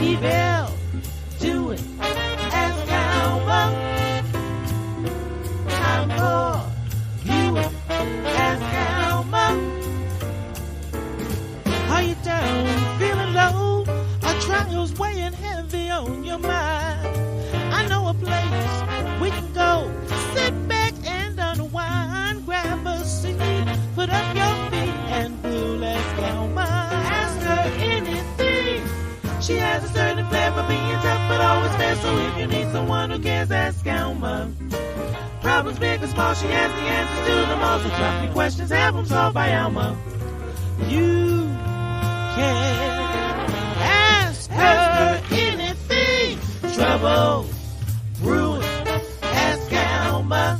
Evil, do it. Ask Alma. Time for you. Ask Alma. Are you down, feeling low? Are trials weighing heavy on your mind? I know a place we can go. Sit back and unwind. Grab a seat, put up your feet, and we'll ask Alma. Ask her anything. She has a certain flair for being tough, but always fair. So if you need someone who cares, ask Alma. Problems big or small, she has the answers to them all. So drop your questions, have them solved by Alma. You can ask her anything. Trouble, ruin, ask Alma.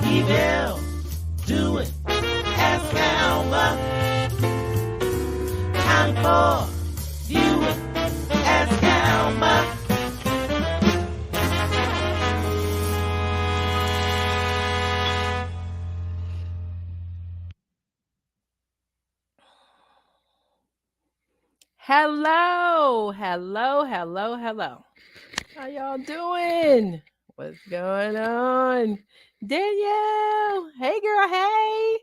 Evil, do it, ask Alma. Time for you, ask Alma. Hello. How y'all doing? What's going on? Danielle. Hey, girl. Hey.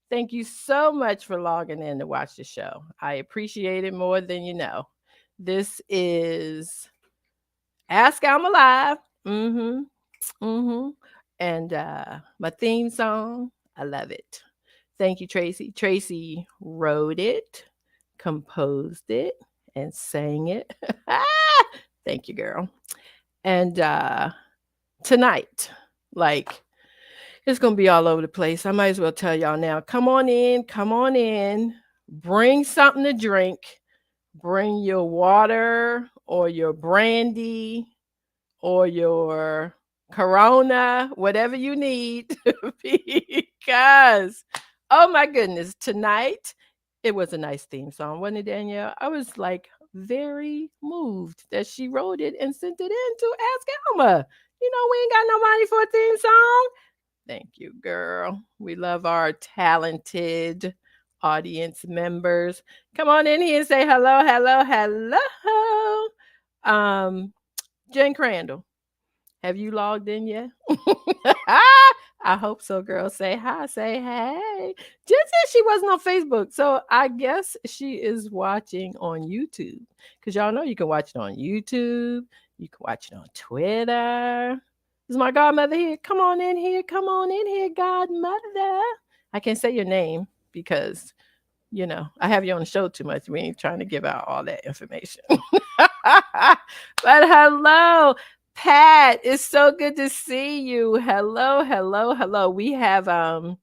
Thank you so much for logging in to watch the show. I appreciate it more than you know. This is Ask Alma Live. And my theme song, I love it. Thank you, Tracy. Tracy wrote it, composed it, and sang it. Thank you, girl. And tonight, like, it's going to be all over the place. I might as well tell y'all now. Come on in. Bring something to drink. Bring your water or your brandy or your Corona, whatever you need, because, oh my goodness, tonight it was a nice theme song, wasn't it, Danielle? I was like very moved that she wrote it and sent it in to Ask Alma. You know, we ain't got no money for a theme song. Thank you, girl. We love our talented audience members. Come on in here and say hello. Jen Crandall, have you logged in yet? I hope so, girl. Say hi, say hey. Jen said she wasn't on Facebook, so I guess she is watching on YouTube. Because y'all know you can watch it on YouTube. You can watch it on Twitter. Is my godmother here? Come on in here, godmother. I can't say your name because, you know, I have you on the show too much. We ain't trying to give out all that information. But hello, Pat. It's so good to see you. Hello. We have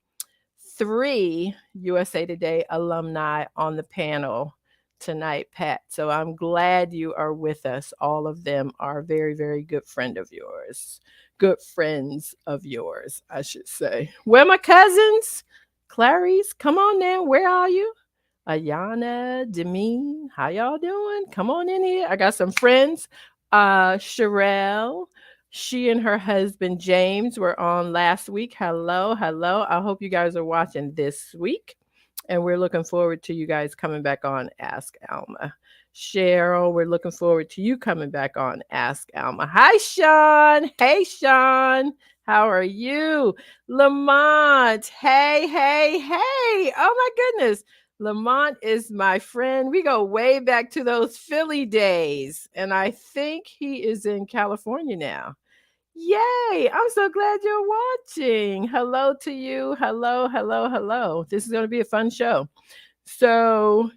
3 USA Today alumni on the panel tonight, Pat. So I'm glad you are with us. All of them are very, very good friends of yours, I should say. Where are my cousins? Clarice, come on now. Where are you? Ayana, Demeen, how y'all doing? Come on in here. I got some friends. Sherelle, she and her husband James were on last week. Hello. I hope you guys are watching this week. And we're looking forward to you guys coming back on Ask Alma. Cheryl, we're looking forward to you coming back on Ask Alma. Hi, Sean. Hey, Sean. How are you? Lamont. Hey. Oh, my goodness. Lamont is my friend. We go way back to those Philly days. And I think he is in California now. Yay! I'm so glad you're watching. Hello to you. Hello. This is going to be a fun show. So,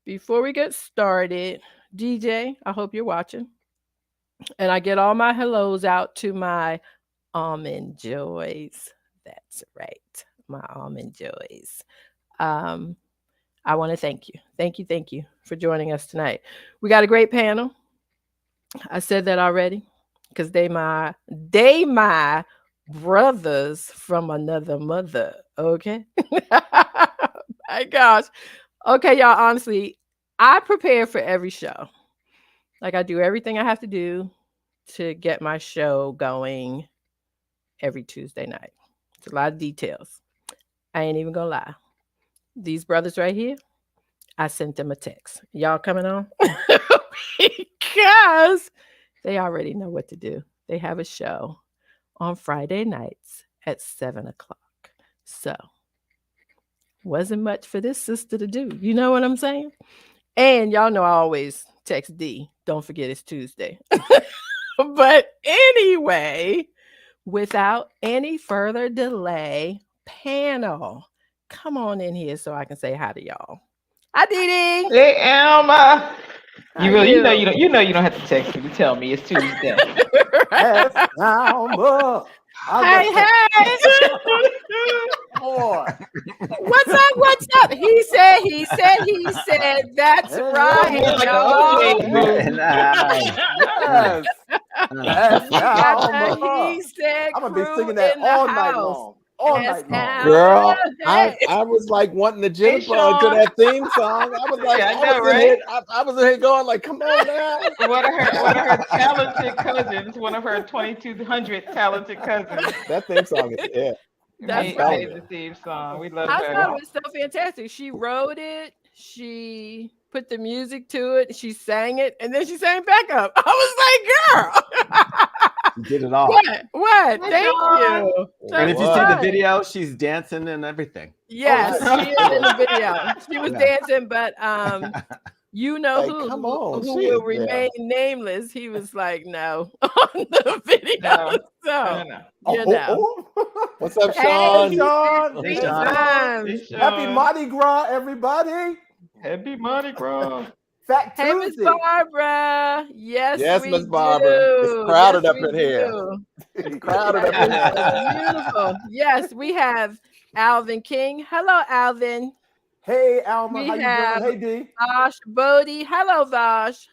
before we get started, DJ, I hope you're watching. And I get all my hellos out to my almond joys. That's right. My almond joys. I want to thank you. Thank you for joining us tonight. We got a great panel. I said that already because they my brothers from another mother. Okay. My gosh. Okay, y'all. Honestly, I prepare for every show. Like I do everything I have to do to get my show going every Tuesday night. It's a lot of details. I ain't even gonna lie. These brothers right here, I sent them a text. Y'all coming on? Because they already know what to do. They have a show on Friday nights at 7 o'clock. So wasn't much for this sister to do. You know what I'm saying? And y'all know I always text D. Don't forget it's Tuesday. But anyway, without any further delay, panel, come on in here so I can say hi to y'all. Hi, Dee Dee. Hey, Alma. How You know you don't have to text me to tell me it's Tuesday. Yes, Alma. Hey, hey. Boy. What's up? What's up? He said, he said, he said. That's Hey, right, More like an y'all. OJ move. Yes. Yes, We got the Alma. he said I'm going to be crew singing that in the all night house. long. All Yes, night long. Girl, Hey. I was like wanting to Hey, jump to Sean. that theme song. I was like, Yeah, I I know, was in right? here, I was in here going like, come on now. One of her talented cousins, one of her 2,200 talented cousins, That theme song is it. That's made right. the theme song. We love I her. thought it was so fantastic. She wrote it, she put the music to it, she sang it, and then she sang back up. I was like, girl. You did it all. What? Hi, Thank Dawn. you. And if you That's see the right. video, she's dancing and everything. Yes, Oh, she is in the video. She was Yeah. dancing, but you know Like, come on, who she will is there. remain nameless. He was like, no on the video. No. So No. you know. What's up, Hey, Sean? he Sean. said Hey, three Sean. times. Hey, Sean. Happy Mardi Gras, everybody. Happy Mardi Gras. Fat Hey, Miss Tuesday. Barbara. Yes, Yes, we Miss Barbara. It's do. crowded Yes, up we in here. do. It's crowded That up in is here. so beautiful. Yes, we have Alvin King. Hello, Alvin. Hey, Alma. We How you have doing? Hey, D. Vosh Bodie. Hello, Vosh.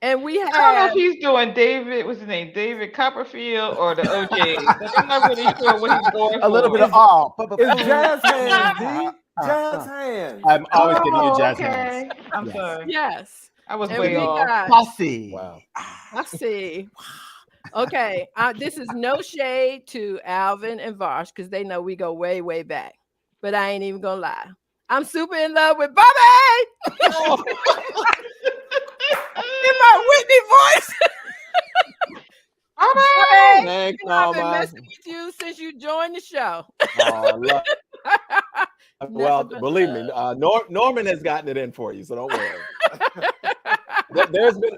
And we I don't know have if he's doing David, what's his name? David Copperfield or the OJ. But I'm not really sure what he's going A little for. bit of all. It's jazz hands, D. Jazz hands. I'm always giving you Oh, jazz okay. hands. I'm Yes. sorry. yes. I was And way we off. got Posse. Wow. I see. Okay. This is no shade to Alvin and Vosh because they know we go way, way back. But I ain't even gonna lie. I'm super in love with Bobby. In my Whitney voice. Bobby, Thanks, I've been Alma. messing with you since you joined the show. Oh, well, Nothing but believe me, Norman has gotten it in for you, so don't worry.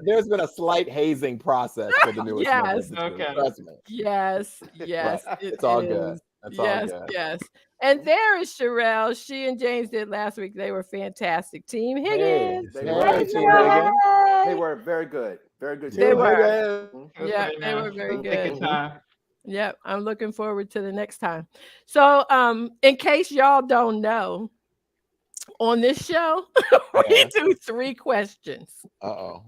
There's been a slight hazing process for the newest member Yes. of the team. Okay. Trust me. Yes, yes, It's all it good. is. It's Yes, all good. yes. And there is Sherelle. She and James did last week. They were fantastic. Team Higgins. They Hey, were. Team Higgins. They were very good. Very good. They Team were. Higgins. It was Yeah, pretty they were nice. very It was a good. time. Yep, I'm looking forward to the next time. So, in case y'all don't know, on this show, we Yeah. do 3 questions. Uh-oh.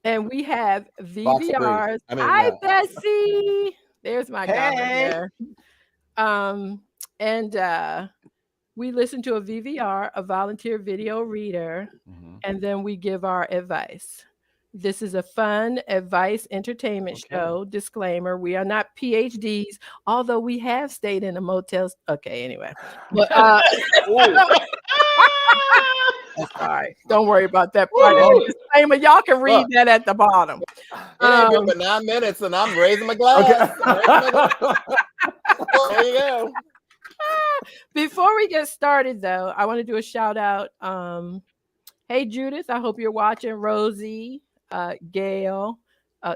And we have Box of VVRs. I mean, Hi, Bessie. There's my Hey. governor. And we listen to a VVR, a volunteer video reader, and then we give our advice. This is a fun advice entertainment show. Disclaimer: we are not PhDs, although we have stayed in a motel. Okay, anyway. But sorry, don't worry about that part. of the disclaimer. Y'all can read that at the bottom. It ain't been but 9 minutes, and I'm raising my glass. There you go. Before we get started, though, I want to do a shout out. Hey, Judith, I hope you're watching. Rosie, Gail,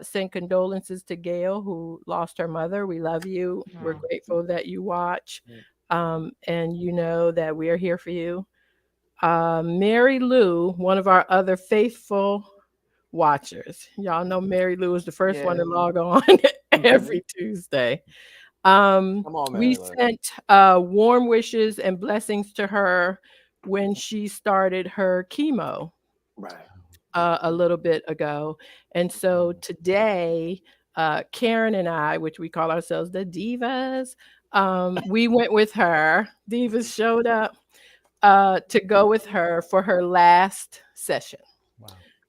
send condolences to Gail, who lost her mother. We love you. We're grateful that you watch. And you know that we are here for you. Mary Lou, one of our other faithful watchers. Y'all know Mary Lou is the first one to log on every Tuesday. Come on, We Mary Lou. sent warm wishes and blessings to her when she started her chemo a little bit ago. And so today, Karen and I, which we call ourselves the Divas, we went with her. Divas showed up to go with her for her last session.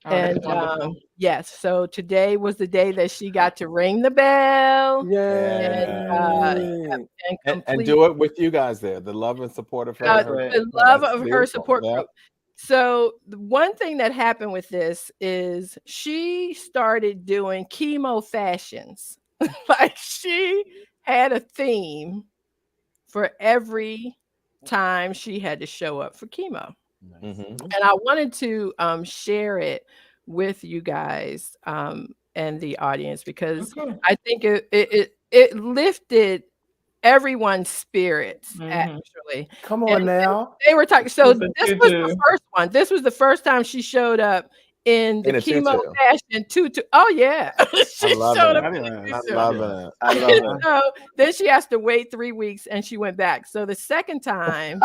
Oh, And that's wonderful. yes, so today was the day that she got to ring the bell and complete And do it with you guys there. The love and support of her. the love of her support group. So the one thing that happened with this is she started doing chemo fashions. Like she had a theme for every time she had to show up for chemo. Mhm. And I wanted to share it with you guys and the audience because Okay. I think it lifted everyone's spirits actually. Come And on now. they were talking. So Listen, this tutu. was the first one. This was the first time she showed up in the In a chemo tutu. fashion tutu. Oh yeah, she I love showed it. up in a Fabulous. I tutu. love it. I love it. So then she has to wait 3 weeks, and she went back. So the second time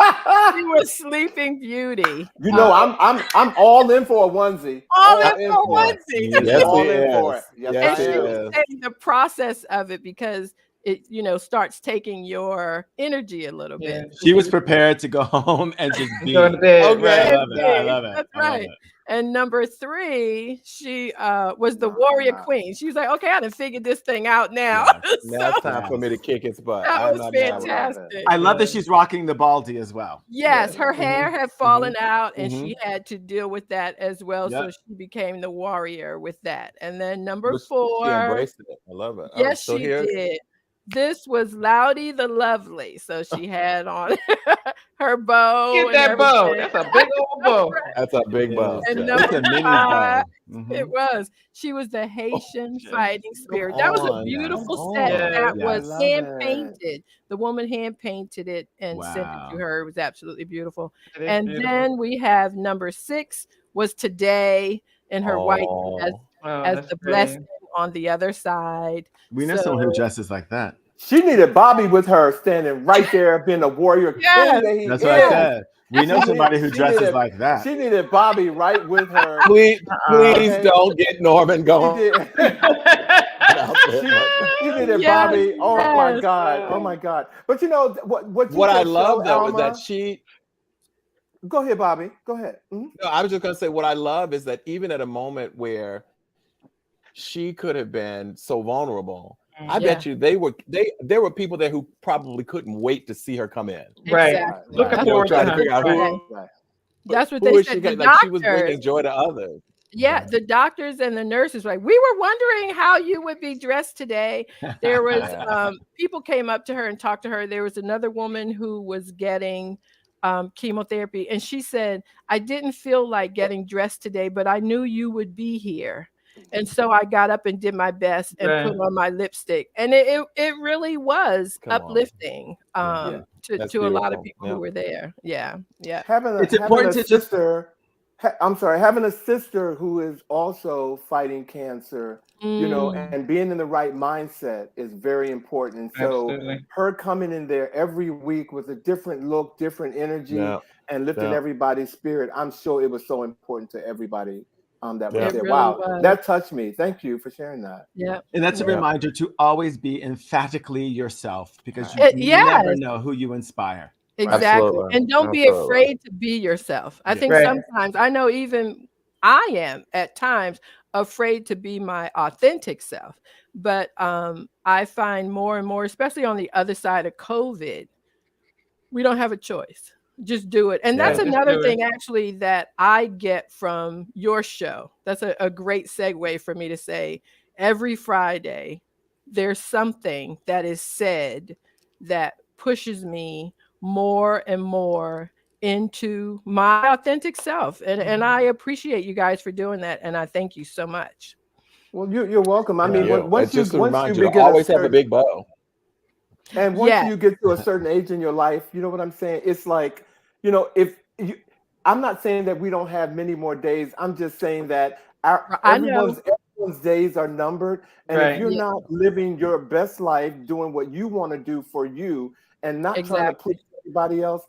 she was Sleeping Beauty. You know, I'm all in for a onesie. All in for for it. onesie. Yes, all he in for is. it. Yes, Yes, I And he she am. was is. saying the process of it because it, starts taking your energy a little Yeah. bit. She was prepared to go home and just be. Go to bed. Okay. I Right. love it. I love it. That's I love right. it. And number 3, she was the warrior queen. She was like, okay, I done figured this thing out now. Yes. Now it's time for me to kick its butt. That I'm was not mad with that. fantastic. I love that she's rocking the baldy as well. Yes, her Mm-hmm. hair had fallen out and Mhm. she had to deal with that as well. So Yep. she became the warrior with that. And then number But 4. she embraced it. I love it. Yes, So she here, did. This was Loudy the Lovely. So she had on her bow. Get and that bow. everything. That's a big old bow. that's a big bow. And It's number a mini 5, bow. Mhm. it was. She was the Haitian yes. fighting spirit. That was a on now. beautiful Come set on. that Yes. was I love hand it. painted. The woman hand painted it and sent it Wow. to her. It was absolutely beautiful. It is And beautiful. then we have number 6 was Today in her white as, Oh, as that's the great. blessing on the other side. We know So- someone who dresses like that. She needed Bobby with her standing right there, being a warrior Yes. king that he That's is. what I said. We know She somebody who needed- dresses like that. She needed Bobby right with her. please Okay. don't get Norman She going did. out there like that. You needed Yes, Bobby. Oh my yes. God. Oh my God. But you know what you What I just love showed, though is Alma? that she. Go ahead, Bobby. Go ahead. Mhm. No, I was just gonna say what I love is that even at a moment where she could have been so vulnerable, I bet you there were people there who probably couldn't wait to see her come in. Right. Exactly. Looking That's forward what trying to to they figure out said. who, Right. That's what who they is she said. The getting. Like she was doctors. bringing joy to others. Yeah, the doctors and the nurses were like, we were wondering how you would be dressed today. There was people came up to her and talked to her. There was another woman who was getting chemotherapy, and she said, I didn't feel like getting dressed today, but I knew you would be here. And so I got up and did my best and Right. put on my lipstick. And it really was Come on. uplifting Yeah, that's to a lot of beautiful. people Yeah. who were there. Yeah. Yeah. It's important to just- having a sister who is also fighting cancer, you know, and being in the right mindset is very important. And so Absolutely. her coming in there every week with a different look, different energy, Yeah. and lifting Yeah. everybody's spirit, I'm sure it was so important to everybody that was Yeah. It there. really Wow, was. that touched me. Thank you for sharing that. Yeah. And that's a Yeah. reminder to always be emphatically yourself because you Right. never Yes. know who you inspire. Exactly. Absolutely. And don't be Absolutely. afraid to be yourself. I Yeah. think Right. sometimes, I know even I am at times afraid to be my authentic self. But I find more and more, especially on the other side of COVID, we don't have a choice. Just do it. And Yeah, that's just another do it. thing actually that I get from your show. That's a great segue for me to say every Friday, there's something that is said that pushes me more and more into my authentic self. And I appreciate you guys for doing that. And I thank you so much. Well, you're welcome. I mean, Yeah. once It's just to you remind you to begin always have a certain- big bow. And once Yeah. you get to a certain age in your life, you know what I'm saying? It's like, you know, I'm not saying that we don't have many more days. I'm just saying that I know. everyone's days are numbered. And Right. if you're Yeah. not living your best life, doing what you want to do for you and not trying to Exactly. please everybody else,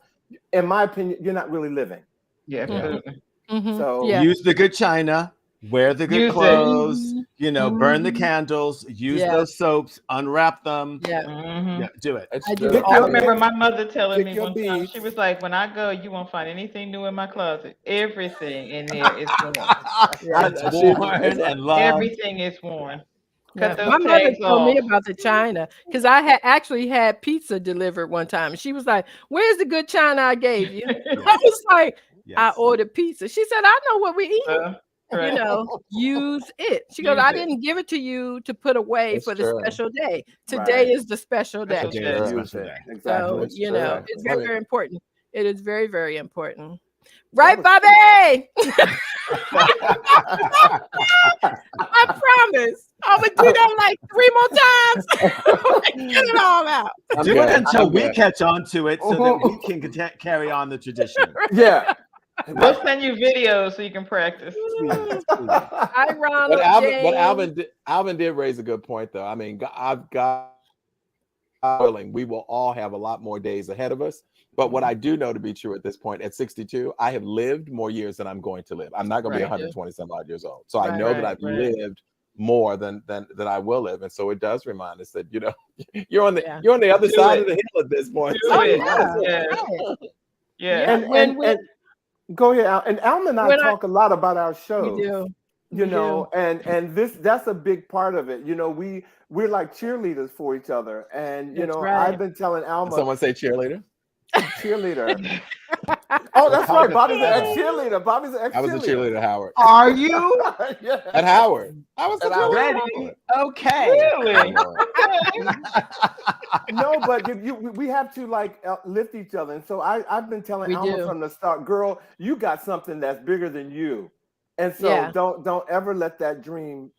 in my opinion, you're not really living. Yeah, absolutely. Mhm. So Yeah. Use the good china, wear the good Use it. clothes, you know, burn the Mhm. candles, use Yeah. those soaps, unwrap them. Yeah. Mhm. Yeah, do it. It's I do true. all I of remember my mother telling pick me your one time, beads. she was like, when I go, you won't find anything new in my closet. Everything in there is worn. It's worn and loved. Everything is worn. Yeah. Cut those My mother tags told me off. about the china because I had actually had pizza delivered one time. She was like, "Where's the good china I gave you?" I was like, I ordered pizza. She said, I know what we eat. Right. You know, use it. She goes, Use I it. didn't give it to you to put away That's for the true. special day. Today is the special day. Special Today is a Sure. special day. Exactly. So, That's you know, true. it's I very, mean, very important. It is very, very important. Right, was- Bobby? I promise. I'm going to do that like 3 more times. Get it all out. I'm Do good. it until I'm we good. catch on to it so that we can carry on the tradition. Yeah. We'll send you videos so you can practice. Please. Hi, Ronald. But James. Alvin did raise a good point, though. I mean, I've got willing, we will all have a lot more days ahead of us. But what I do know to be true at this point, at 62, I have lived more years than I'm going to live. I'm not going to be 120 some odd years old. So I know that I've lived more than I will live. And so it does remind us that, you know, you're on the other side of the hill at this point. So Yeah. And go ahead, Al. And Alma and I talk a lot about our shows. We do. You know, and that's a big part of it. You know, we're like cheerleaders for each other. And you know, I've been telling Alma. Someone say cheerleader? Cheerleader. Oh, that's right. Bobby's an ex-cheerleader. Bobby's an ex-cheerleader. I was a cheerleader at Howard. Are you? Yeah. At Howard. I was At a Ready? cheerleader. Okay. Really? No, but we have to like lift each other. And so I've been telling Alma from the start, girl, you got something that's bigger than you. And so don't ever let that dream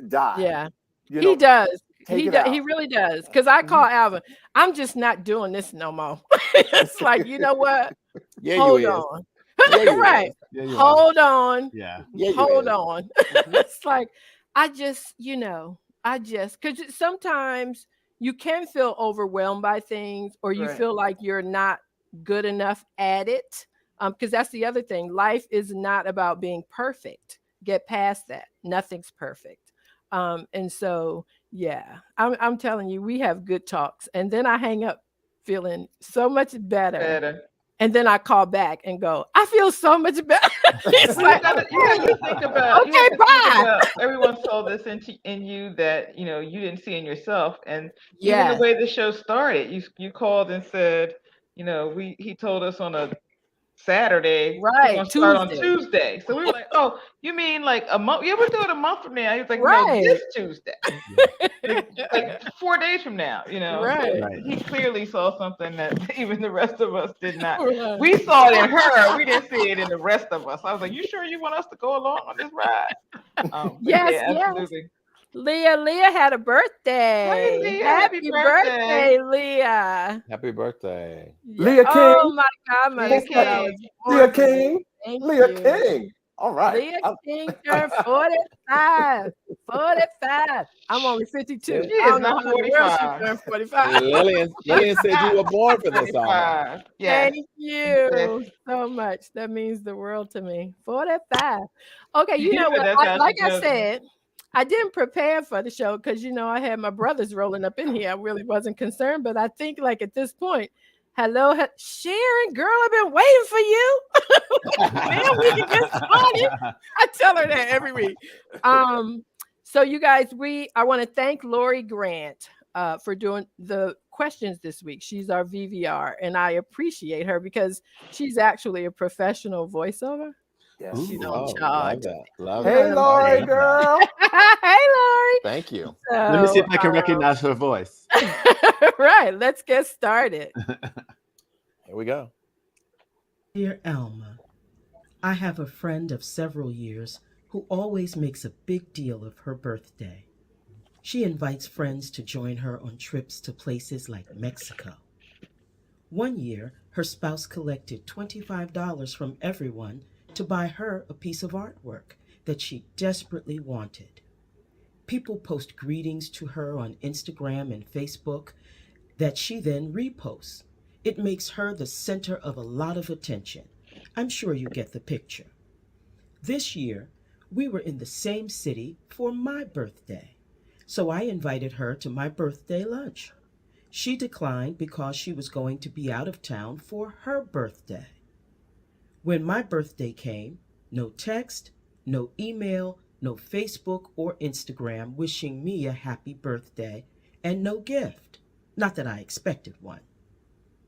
die. Yeah. You know, he does. He really does. Because I call Alvin, I'm just not doing this no more. It's like, you know what? Yeah, Hold you on. Yeah, right. Yeah, Hold on. Yeah. Hold on. It's like, I just, you know, because sometimes you can feel overwhelmed by things or you feel like you're not good enough at it. Because that's the other thing. Life is not about being perfect. Get past that. Nothing's perfect. And so, yeah, I'm telling you, we have good talks. And then I hang up feeling so much better. And then I call back and go, I feel so much better. It's like, you have to think about, okay, bye. Everyone saw this in you that, you know, you didn't see in yourself. And even the way the show started, you called and said, you know, he told us on a Saturday, we're gonna start on Tuesday. So we were like, oh, you mean like a month? Yeah, we're doing a month from now. He was like, no, this Tuesday. like 4 days from now, you know. So he clearly saw something that even the rest of us did not. We saw it in her. We didn't see it in the rest of us. I was like, you sure you want us to go along on this ride? Yes, absolutely. Leah had a birthday. Hey, Leah, happy birthday, Leah. Happy birthday. Leah King. Oh my God, my Leah King. Leah King. All right. Leah King turned 45. 45. I'm only 52. She is not 45. She turned 45. Lillian said you were born for this, Alma. Thank you so much. That means the world to me. 45. Okay, you know what? Like I said, I didn't prepare for the show because, you know, I had my brothers rolling up in here. I really wasn't concerned, but I think like at this point, hello, Sharon, girl, I've been waiting for you. Man, we can get started. I tell her that every week. So you guys, I want to thank Lori Grant for doing the questions this week. She's our VVR, and I appreciate her because she's actually a professional voiceover. Yes. She's on charge. Love hey, Lori, girl. Hey, Lori. Thank you. So, let me see if I can recognize her voice. Right. Let's get started. Here we go. Dear Alma, I have a friend of several years who always makes a big deal of her birthday. She invites friends to join her on trips to places like Mexico. One year, her spouse collected $25 from everyone to buy her a piece of artwork that she desperately wanted. People post greetings to her on Instagram and Facebook that she then reposts. It makes her the center of a lot of attention. I'm sure you get the picture. This year, we were in the same city for my birthday, so I invited her to my birthday lunch. She declined because she was going to be out of town for her birthday. When my birthday came, no text, no email, no Facebook or Instagram wishing me a happy birthday, and no gift. Not that I expected one.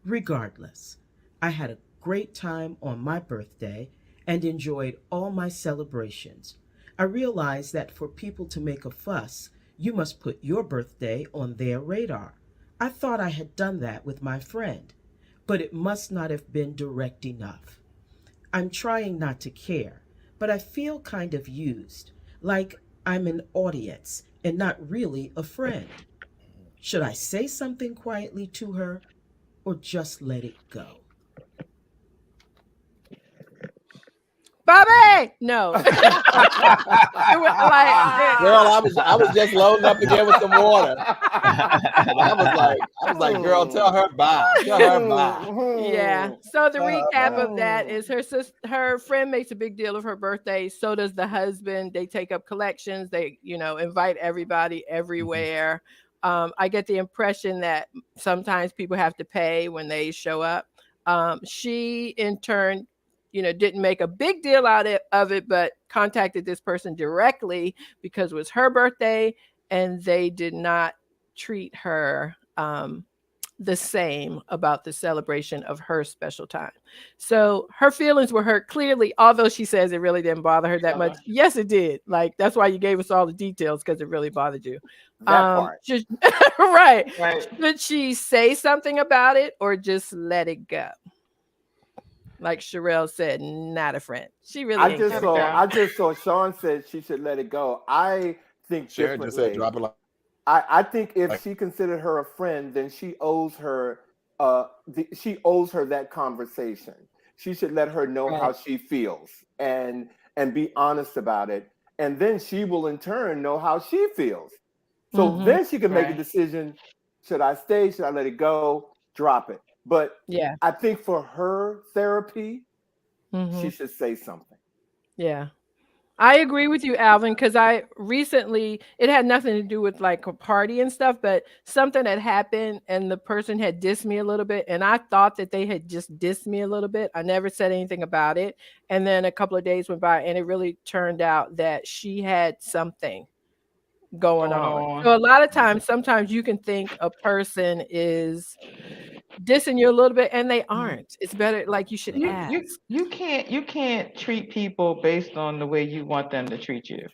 Regardless, I had a great time on my birthday and enjoyed all my celebrations. I realized that for people to make a fuss, you must put your birthday on their radar. I thought I had done that with my friend, but it must not have been direct enough. I'm trying not to care, but I feel kind of used, like I'm an audience and not really a friend. Should I say something quietly to her or just let it go? Bobby, no. It was Girl, I was just loading up again with some water. I was like, girl, tell her bye. Tell her bye. Yeah. So the recap of that is her friend makes a big deal of her birthday. So does the husband. They take up collections. They, invite everybody everywhere. I get the impression that sometimes people have to pay when they show up. She in turn didn't make a big deal out of it, but contacted this person directly because it was her birthday and they did not treat her the same about the celebration of her special time. So her feelings were hurt clearly, although she says it really didn't bother her that much. Yes, it did. Like, that's why you gave us all the details, because it really bothered you. That part. Right. Should she say something about it or just let it go? Like Sherelle said, not a friend. She really I just saw Sean said she should let it go. I think Sharon just said drop it like. I think if she considered her a friend, then she owes her that conversation. She should let her know how she feels and be honest about it. And then she will in turn know how she feels. So then she can make a decision. Should I stay? Should I let it go? Drop it. But I think for her therapy, she should say something. Yeah. I agree with you, Alvin, because I recently, it had nothing to do with like a party and stuff, but something had happened and the person had dissed me a little bit. And I thought that they had just dissed me a little bit. I never said anything about it. And then a couple of days went by and it really turned out that she had something going on. So a lot of times, sometimes you can think a person is dissing you a little bit and they aren't. It's better, like, you should ask. You can't treat people based on the way you want them to treat you.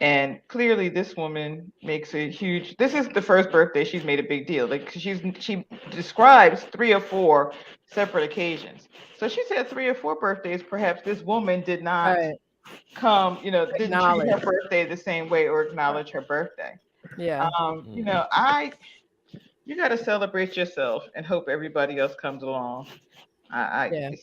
And clearly this woman makes a huge, this is the first birthday she's made a big deal. Like, she describes 3 or 4 separate occasions. So she said 3 or 4 birthdays, perhaps this woman did not come, didn't treat her birthday the same way or acknowledge her birthday. Yeah. You got to celebrate yourself and hope everybody else comes along. And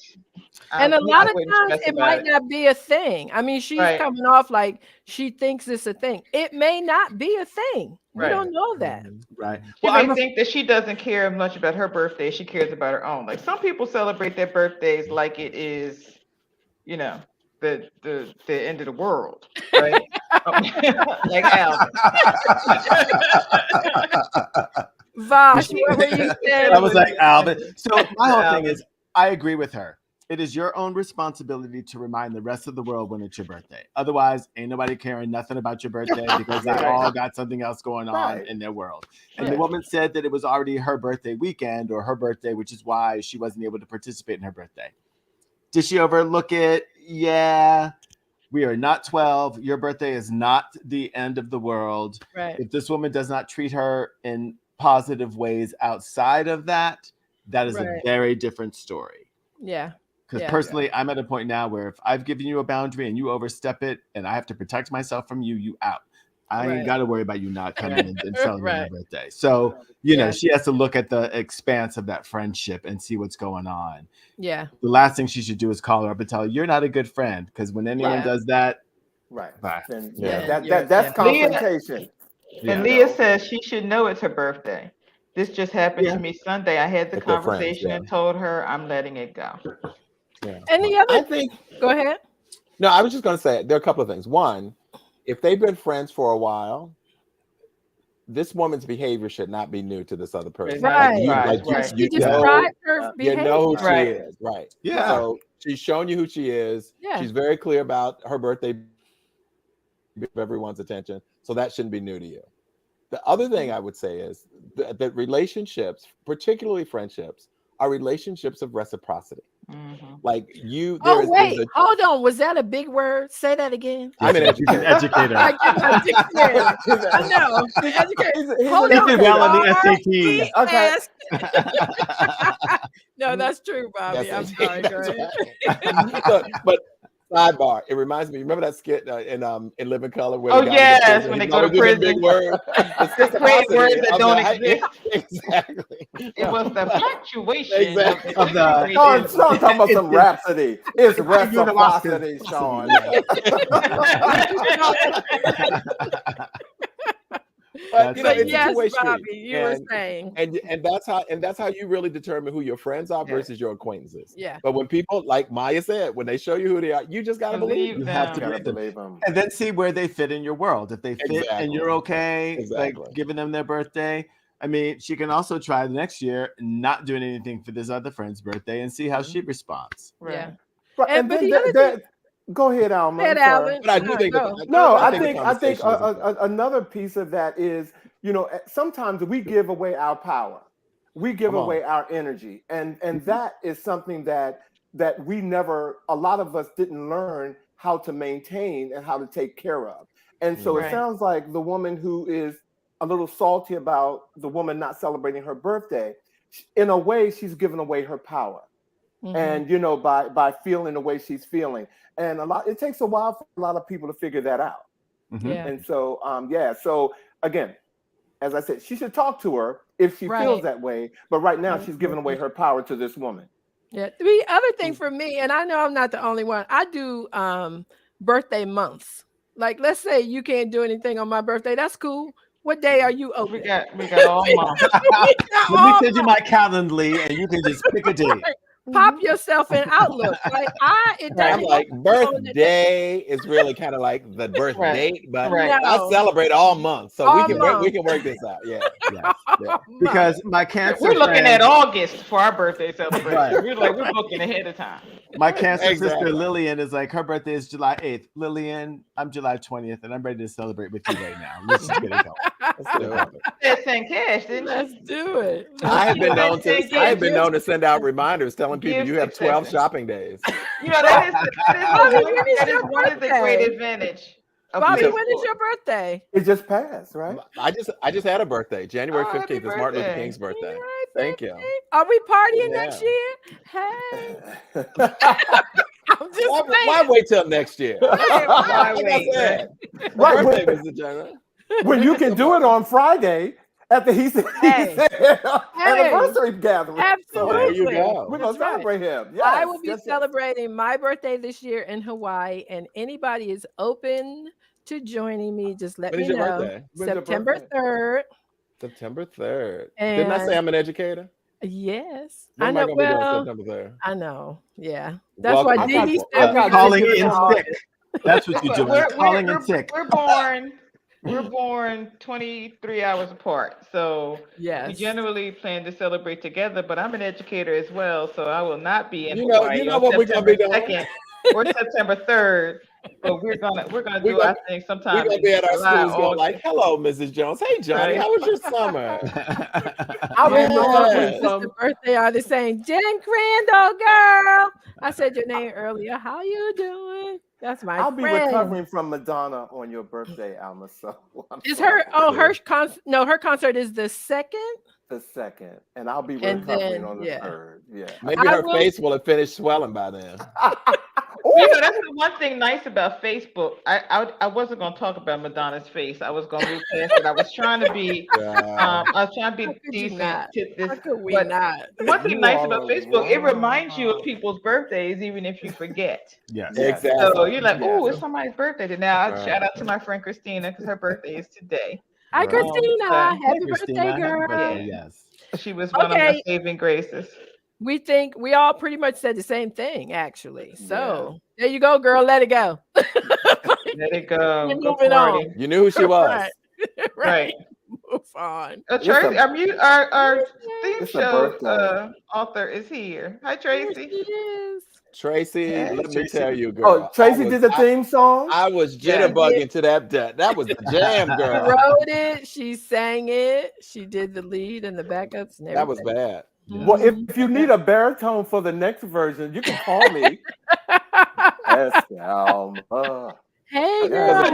a lot of times it might not be a thing. I mean, she's coming off like she thinks it's a thing. It may not be a thing. We don't know that. Right. She may think that she doesn't care much about her birthday. She cares about her own. Like, some people celebrate their birthdays like it is, the end of the world, right? Like Alvin. Vosh, what were you saying? I was like, Alvin. So my whole thing is, I agree with her. It is your own responsibility to remind the rest of the world when it's your birthday. Otherwise, ain't nobody caring nothing about your birthday because they all got something else going on in their world. And the woman said that it was already her birthday weekend or her birthday, which is why she wasn't able to participate in her birthday. Did she overlook it? Yeah. We are not 12. Your birthday is not the end of the world. Right. If this woman does not treat her in positive ways outside of that, that is a very different story. Yeah. Because personally, I'm at a point now where if I've given you a boundary and you overstep it and I have to protect myself from you, you out. I ain't got to worry about you not coming and celebrating my birthday. So, she has to look at the expanse of that friendship and see what's going on. Yeah. The last thing she should do is call her up and tell her, you're not a good friend. Because when anyone does that, then, that's confrontation. And Leah says she should know it's her birthday. This just happened to me Sunday. I had the conversation and told her I'm letting it go. Yeah. And the other go ahead. No, I was just going to say there are a couple of things. One, if they've been friends for a while, this woman's behavior should not be new to this other person. Right. You described her behavior. You know who she is. Right. Yeah. So she's shown you who she is. Yeah. She's very clear about her birthday, everyone's attention. So that shouldn't be new to you. The other thing I would say is that relationships, particularly friendships, are relationships of reciprocity. Like you, hold on. Was that a big word? Say that again. I'm an educator. I get my dictionary. I know. Hold he on. did well on the SATs. Okay. No, that's true, Bobby. I'm sorry. Go ahead. But sidebar, it reminds me. Remember that skit in Living Color? Where when they go to prison. Big words. It's great words that don't exist. Exactly. It was the fluctuation of the. Sean talking about some rhapsody. It's reciprocity, Sean. But it's yes, a two-way Bobby, street. you were saying, and that's how you really determine who your friends are versus your acquaintances. Yeah. But when people, like Maya said, when they show you who they are, you just gotta believe them. You have to believe them, and then see where they fit in your world. If they fit and you're okay, like giving them their birthday. I mean, she can also try the next year not doing anything for this other friend's birthday and see how she responds. Yeah. Right. And then go ahead, Alma. But I do think I think another piece of that is, sometimes we give away our power, we give away our energy, and that is something that a lot of us didn't learn how to maintain and how to take care of. And so it sounds like the woman who is a little salty about the woman not celebrating her birthday, in a way, she's given away her power. And by feeling the way she's feeling, and it takes a while for a lot of people to figure that out. And so so again, as I said, she should talk to her if she feels that way, but right now she's giving away her power to this woman. The other thing for me, and I know I'm not the only one, I do birthday months. Like, let's say you can't do anything on my birthday, that's cool. What day are you open? We got all month. Let me send you my Calendly, and you can just pick a date. Pop yourself in Outlook. Like I'm like, birthday is really kind of like the birth date, but I celebrate all month, so we can work this out. Yeah. Because my cancer. We're looking at August for our birthday celebration. We're booking ahead of time. My cancer sister Lillian is like, her birthday is July 8th. Lillian, I'm July 20th, and I'm ready to celebrate with you right now. Let's just get it going. Let's send cash, didn't you? Let's do it. I have been known to send out reminders telling people you have 12 shopping days. That is one of the great advantage. Bobby, when is your birthday? It just passed, right? I just had a birthday. January 15th is Martin Luther King's birthday. Right, thank you. Are we partying next year? Hey. I'm just why wait till next year? Why wait? Right. When you can do it on Friday at the he said anniversary gathering. Absolutely. So there you go. We're gonna celebrate him. Yes, I will be celebrating my birthday this year in Hawaii, and anybody is open to joining me. Just let me know. Birthday? September 3rd. September 3rd. Didn't I say I'm an educator? Yes. What am I going to be doing September 3rd? I know. Yeah. That's why Dee calling in sick. That's what you're doing. Calling in sick. We're born 23 hours apart. So we generally plan to celebrate together, but I'm an educator as well. So I will not be in Hawaii. You know what we're going to be doing? Or September 3rd. But we're gonna do our thing sometime. We're gonna be at our schools going like, "Hello, Mrs. Jones. Hey, Johnny, how was your summer?" The birthday artist saying, "Jen Crandall, girl." I said your name earlier. How you doing? That's my I'll friend. be recovering from Madonna on your birthday, Alma. So her concert is the 2nd. The 2nd, and I'll be recovering on the 3rd. Yeah, maybe her face will have finished swelling by then. That's the one thing nice about Facebook. I wasn't going to talk about Madonna's face. I was going to move past it. I was trying to be decent to this. How could we not? One thing nice about Facebook, it reminds you of people's birthdays, even if you forget. Yes, exactly. So you're like, oh, it's somebody's birthday today. Now shout out to my friend Christina because her birthday is today. Hi, Christina. Happy birthday, girl. Yes. She was one of my saving graces. We all pretty much said the same thing, actually. So there you go, girl. Let it go. Let it go. You're moving on. You knew who she was. Right. Move on. Tracy, our theme show author is here. Hi, Tracy. She is. Tracy, let me tell you, girl. Oh, Tracy did the theme song? I was jitterbugging to that. That was the jam, girl. She wrote it. She sang it. She did the lead and the backups and everything. That was bad. Well, if you need a baritone for the next version, you can call me. Ask Alma. Hey, girl.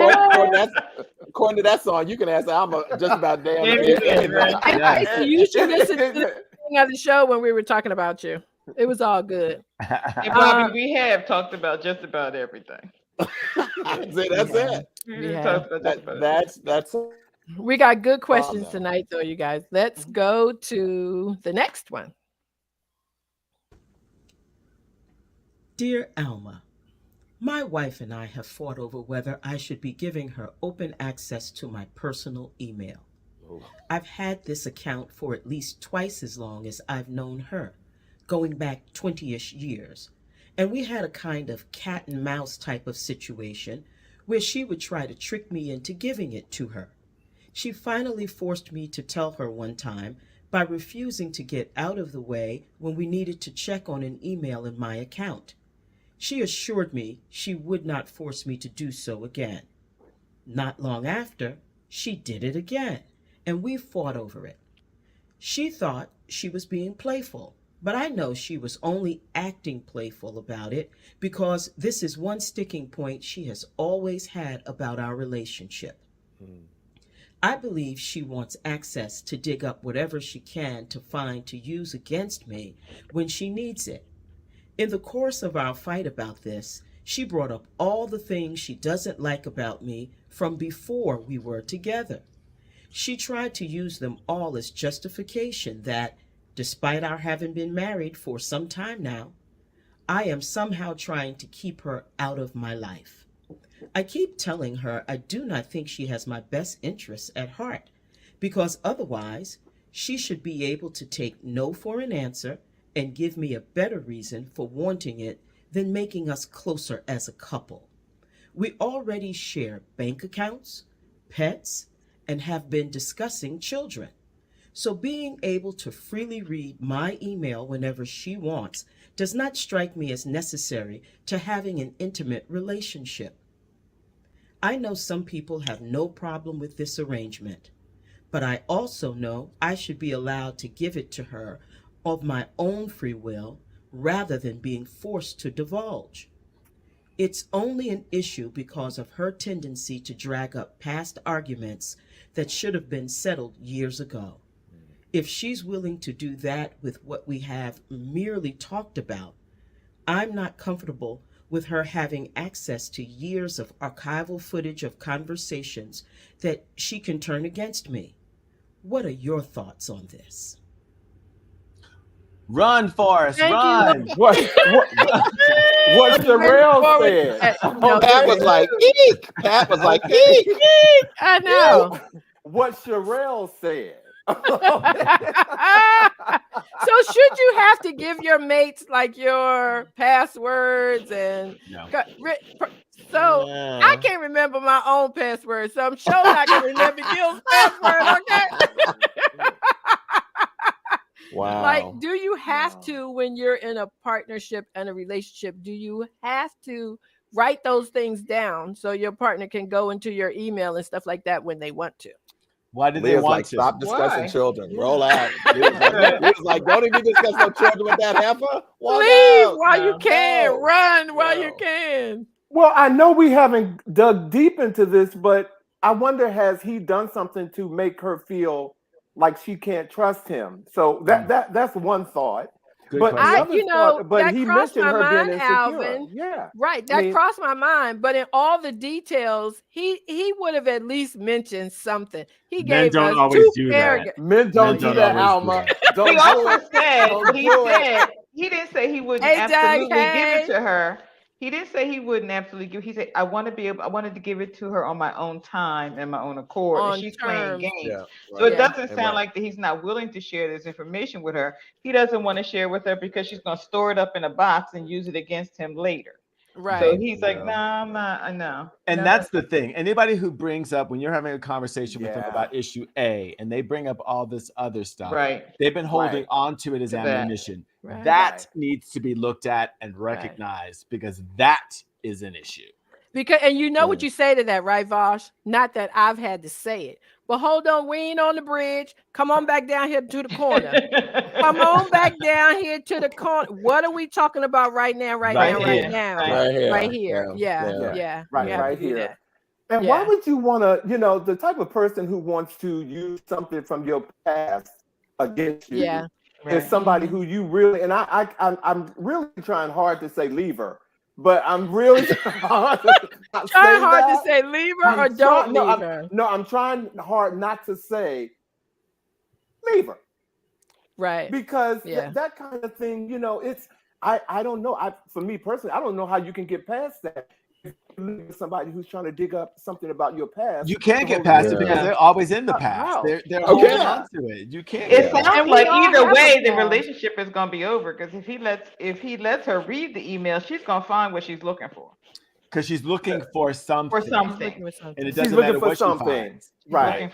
According to that song, you can ask Alma just about damn anything. Right? So you should listen to the beginning of the show when we were talking about you. It was all good. And Bobby, we have talked about just about everything. See, that's it. That's. We got good questions tonight, though, you guys. Let's go to the next one. Dear Alma, my wife and I have fought over whether I should be giving her open access to my personal email. I've had this account for at least twice as long as I've known her, going back 20-ish years. And we had a kind of cat and mouse type of situation where she would try to trick me into giving it to her. She finally forced me to tell her one time by refusing to get out of the way when we needed to check on an email in my account. She assured me she would not force me to do so again. Not long after, she did it again, and we fought over it. She thought she was being playful, but I know she was only acting playful about it because this is one sticking point she has always had about our relationship. I believe she wants access to dig up whatever she can to find to use against me when she needs it. In the course of our fight about this, she brought up all the things she doesn't like about me from before we were together. She tried to use them all as justification that, despite our having been married for some time now, I am somehow trying to keep her out of my life. I keep telling her I do not think she has my best interests at heart, because otherwise she should be able to take no for an answer and give me a better reason for wanting it than making us closer as a couple. We already share bank accounts, pets, and have been discussing children. So being able to freely read my email whenever she wants does not strike me as necessary to having an intimate relationship. I know some people have no problem with this arrangement, but I also know I should be allowed to give it to her of my own free will rather than being forced to divulge. It's only an issue because of her tendency to drag up past arguments that should have been settled years ago. If she's willing to do that with what we have merely talked about, I'm not comfortable with her having access to years of archival footage of conversations that she can turn against me. What are your thoughts on this? Run, Forrest, run. What Sherelle said. Pat was like, eek. Pat was like, eek. I know. What Sherelle said. So should you have to give your mates like your passwords and so I can't remember my own password, so I'm sure not gonna remember Gill's password, okay? Wow. Like, do you have to, when you're in a partnership and a relationship, do you have to write those things down so your partner can go into your email and stuff like that when they want to? Why did they want to? Stop discussing children. Yeah. Roll out. He was like, don't even discuss no children with that heifer. Leave while you can. Run while you can. Well, I know we haven't dug deep into this, but I wonder, has he done something to make her feel like she can't trust him? So that's one thought. But he mentioned her being insecure. Alvin. Yeah, right. That crossed my mind. But in all the details, he would have at least mentioned something. He gave us 2 paragraphs. Men don't do that, Alma. He also said he didn't say he wouldn't absolutely give it to her. He didn't say he wouldn't absolutely give. He said, I wanted to give it to her on my own time and my own accord. And she's playing games. Yeah, right. So it doesn't sound like that he's not willing to share this information with her. He doesn't want to share with her because she's going to store it up in a box and use it against him later. Right. So he's like, nah, I'm not, no. And that's the thing. Anybody who brings up, when you're having a conversation with them about issue A, and they bring up all this other stuff, they've been holding on to it as ammunition. That needs to be looked at and recognized because that is an issue. Because, and you know what you say to that, right, Vosh? Not that I've had to say it, but hold on, we ain't on the bridge. Come on back down here to the corner. Come on back down here to the corner. What are we talking about right now? Right now. Right here. Yeah. Right here. That. And why would you want to, the type of person who wants to use something from your past against you is somebody who you really, and I'm really trying hard to say leave her, but I'm really trying hard to say leave her or don't leave her. No, I'm trying hard not to say leave her. Right. Because that kind of thing, it's, I don't know. For me personally, I don't know how you can get past that. Somebody who's trying to dig up something about your past, you can't get past it because they're always in the past. They're holding on to it. You can't. It sounds like either way the relationship is going to be over, because if he lets her read the email, she's going to find what she's looking for. Because she's looking for something. And it doesn't matter what she finds. Right.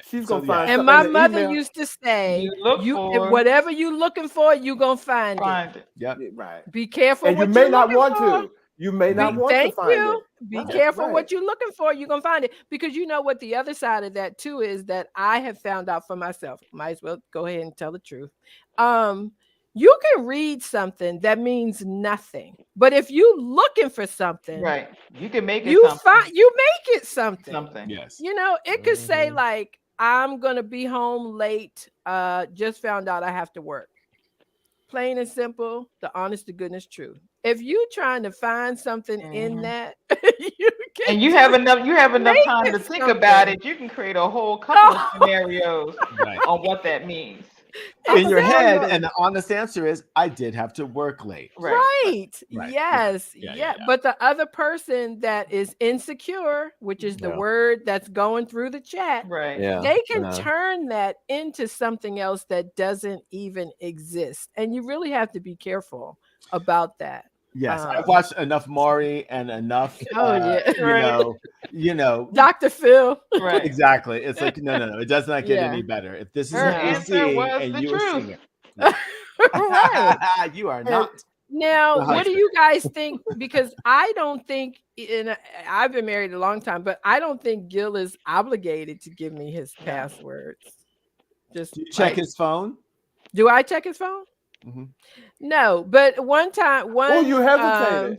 She's going to find something. And my mother used to say, whatever you're looking for, you're going to find it. Yep. Right. Be careful and what you may you're not looking want for. to. You may not want to find it. Be careful what you're looking for. You're going to find it. Because you know what the other side of that too is, that I have found out for myself. Might as well go ahead and tell the truth. You can read something that means nothing. But if you're looking for something, you can make it you make it something. Yes. It could say like, I'm going to be home late. Just found out I have to work. Plain and simple, the honest to goodness truth. If you trying to find something in that, you have enough time to think about it, you can create a whole couple of scenarios on what that means. In your head, and the honest answer is, I did have to work late. Right. Yes. But the other person that is insecure, which is the word that's going through the chat, they can turn that into something else that doesn't even exist. And you really have to be careful about that. Yes, I've watched enough Maury and enough, you know, Dr. Phil. Right. Exactly. It's like, no, it does not get any better. If this is what you're seeing and you are seeing it. Right. You are not. Now, what do you guys think? Because I don't think, I've been married a long time, but I don't think Gill is obligated to give me his passwords. Just do you check his phone? Do I check his phone? Mm-hmm. No, but one time, you hesitated.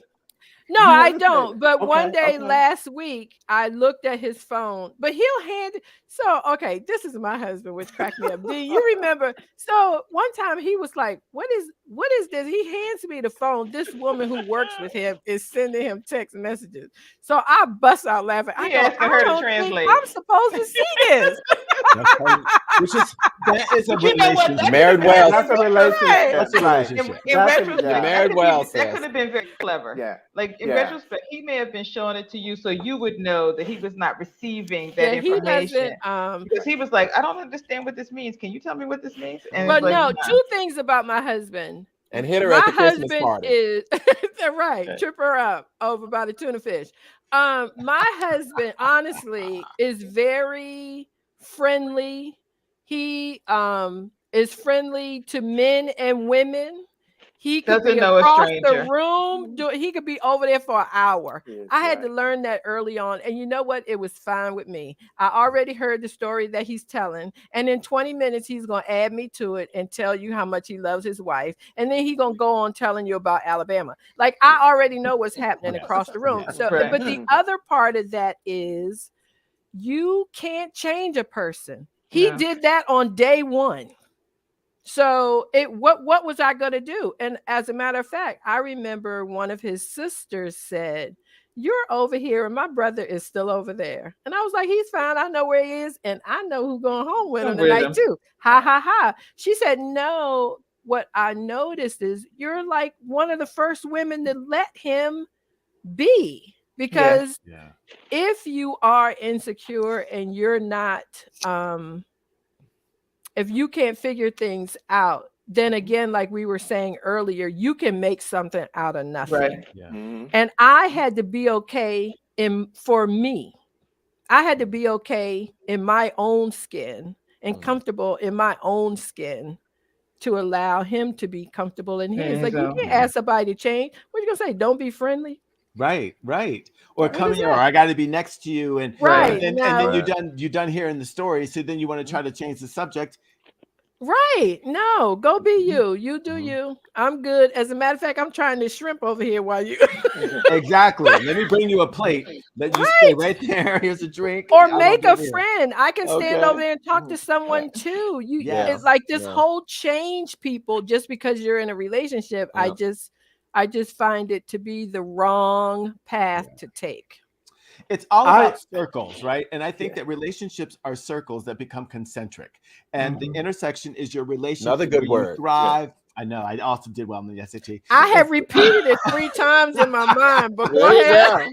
No, I don't. But one day last week, I looked at his phone, but he'll hand it. So, this is my husband, which cracked me up. Do you remember? So one time he was like, what is this? He hands me the phone. This woman who works with him is sending him text messages. So I bust out laughing. I don't think I'm supposed to see this. That is a relationship. Married well. That's a relationship. That's a relationship. In retrospect, married well. That could have been very clever. Yeah. Like in retrospect, he may have been showing it to you so you would know that he was not receiving that information. Because he was like, I don't understand what this means. Can you tell me what this means? And but no, two things about my husband. And hit her at the Christmas party. Is trip her up over by the tuna fish. My husband, honestly, is very friendly. He is friendly to men and women. He could be across the room. He could be over there for an hour. I had to learn that early on. And you know what? It was fine with me. I already heard the story that he's telling. And in 20 minutes, he's going to add me to it and tell you how much he loves his wife. And then he's going to go on telling you about Alabama. Like, I already know what's happening across the room. So, but the other part of that is you can't change a person. He did that on day one. So what was I going to do? And as a matter of fact, I remember one of his sisters said, you're over here and my brother is still over there. And I was like, he's fine. I know where he is. And I know who's going home with him tonight too. Ha, ha, ha. She said, no, what I noticed is you're like one of the first women to let him be. Because if you are insecure and you're not, if you can't figure things out, then again, like we were saying earlier, you can make something out of nothing. Right. Yeah. Mm-hmm. And I had to be okay for me. I had to be okay in my own skin and comfortable in my own skin to allow him to be comfortable in his. Like, you can't ask somebody to change. What are you going to say? Don't be friendly? Right. Or come here, or I got to be next to you, and and then you're done hearing the story. So then you want to try to change the subject. Right. No, go be you. You do you. I'm good. As a matter of fact, I'm trying to shrimp over here while you. Exactly. Let me bring you a plate. Let you stay right there. Here's a drink. Or make a friend. I can stand over there and talk to someone too. It's like this whole change people just because you're in a relationship. I just find it to be the wrong path to take. It's all about circles, right? And I think that relationships are circles that become concentric. And the intersection is your relationship. Another good word. You thrive. I know. I also did well in the SAT. I have repeated it 3 times in my mind, but go ahead.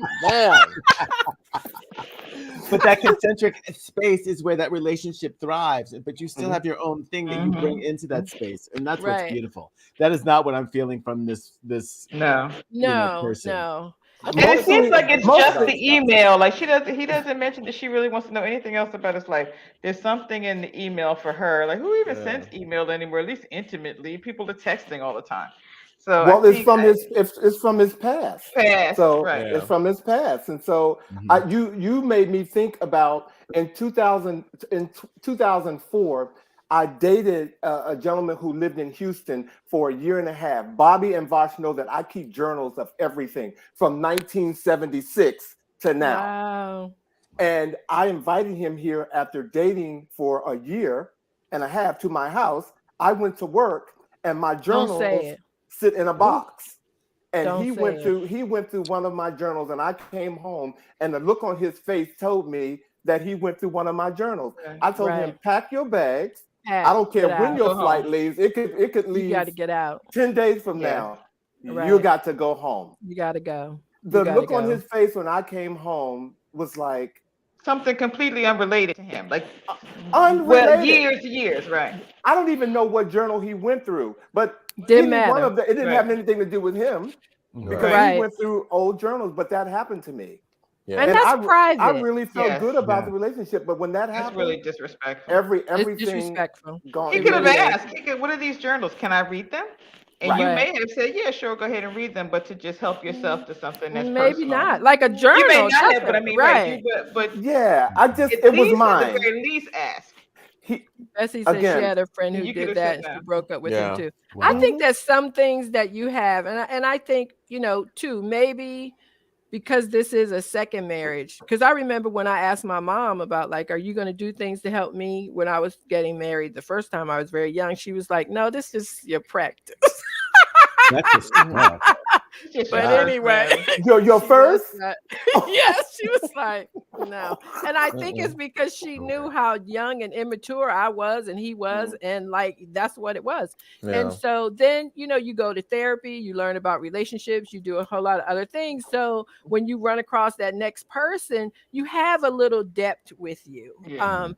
But that concentric space is where that relationship thrives. But you still have your own thing that you bring into that space. And that's what's beautiful. That is not what I'm feeling from this person. No. And it seems like it's just the email. Like he doesn't mention that she really wants to know anything else about his life. There's something in the email for her. Like who even sends email anymore? At least intimately, people are texting all the time. So it's from his past. So it's from his past, and so you made me think about in 2004. I dated a gentleman who lived in Houston for 1.5 years. Bobby and Vosh know that I keep journals of everything from 1976 to now. Wow. And I invited him here after dating for 1.5 years to my house. I went to work and my journals sit in a box. And he went through one of my journals, and I came home and the look on his face told me that he went through one of my journals. I told him, pack your bags. I don't care when your flight leaves. It could leave. You got to get out. 10 days from now. You got to go home. You got to go. The look on his face when I came home was like something completely unrelated to him. Like unrelated. Well, years, right? I don't even know what journal he went through, but didn't matter. It didn't have anything to do with him because he went through old journals. But that happened to me. Yeah. And that's private. I really felt good about the relationship, but when that happened, that's really disrespectful. Everything disrespectful. Gone. He could have asked, "What are these journals? Can I read them?" And you may have said, "Yeah, sure, go ahead and read them," but to just help yourself to something that's maybe personal. not like a journal. You may not have, but I mean, but yeah, it was mine. At the very least, ask. Bessie said she had a friend who did that and she broke up with him too. I think there's some things that you have, and I think too, maybe. Because this is a second marriage. Because I remember when I asked my mom about are you going to do things to help me when I was getting married the first time I was very young? She was like, no, this is your practice. That's just but anyway, your first? Yes, she was like, no. And I think it's because she knew how young and immature I was and he was, and that's what it was. And so then you go to therapy, you learn about relationships, you do a whole lot of other things. So when you run across that next person, you have a little depth with you.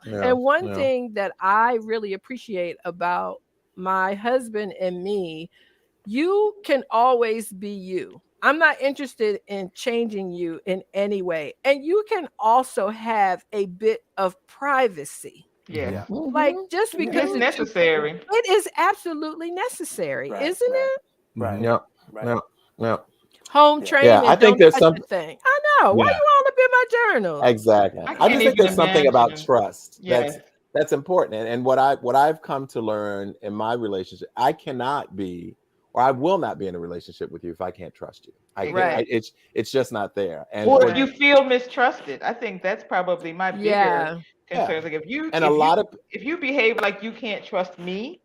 And one thing that I really appreciate about my husband and me, you can always be you. I'm not interested in changing you in any way. And you can also have a bit of privacy. Yeah. Just because it's necessary. It is absolutely necessary, isn't it? Right. Yeah. Home training. I think there's something. I know. Why you all up in my journal? Exactly. I just think there's something about trust that's important. And what I've come to learn in my relationship, I cannot be, or I will not be in a relationship with you if I can't trust you. It's just not there. And or if you feel mistrusted, I think that's probably my bigger concern. Like if you behave like you can't trust me,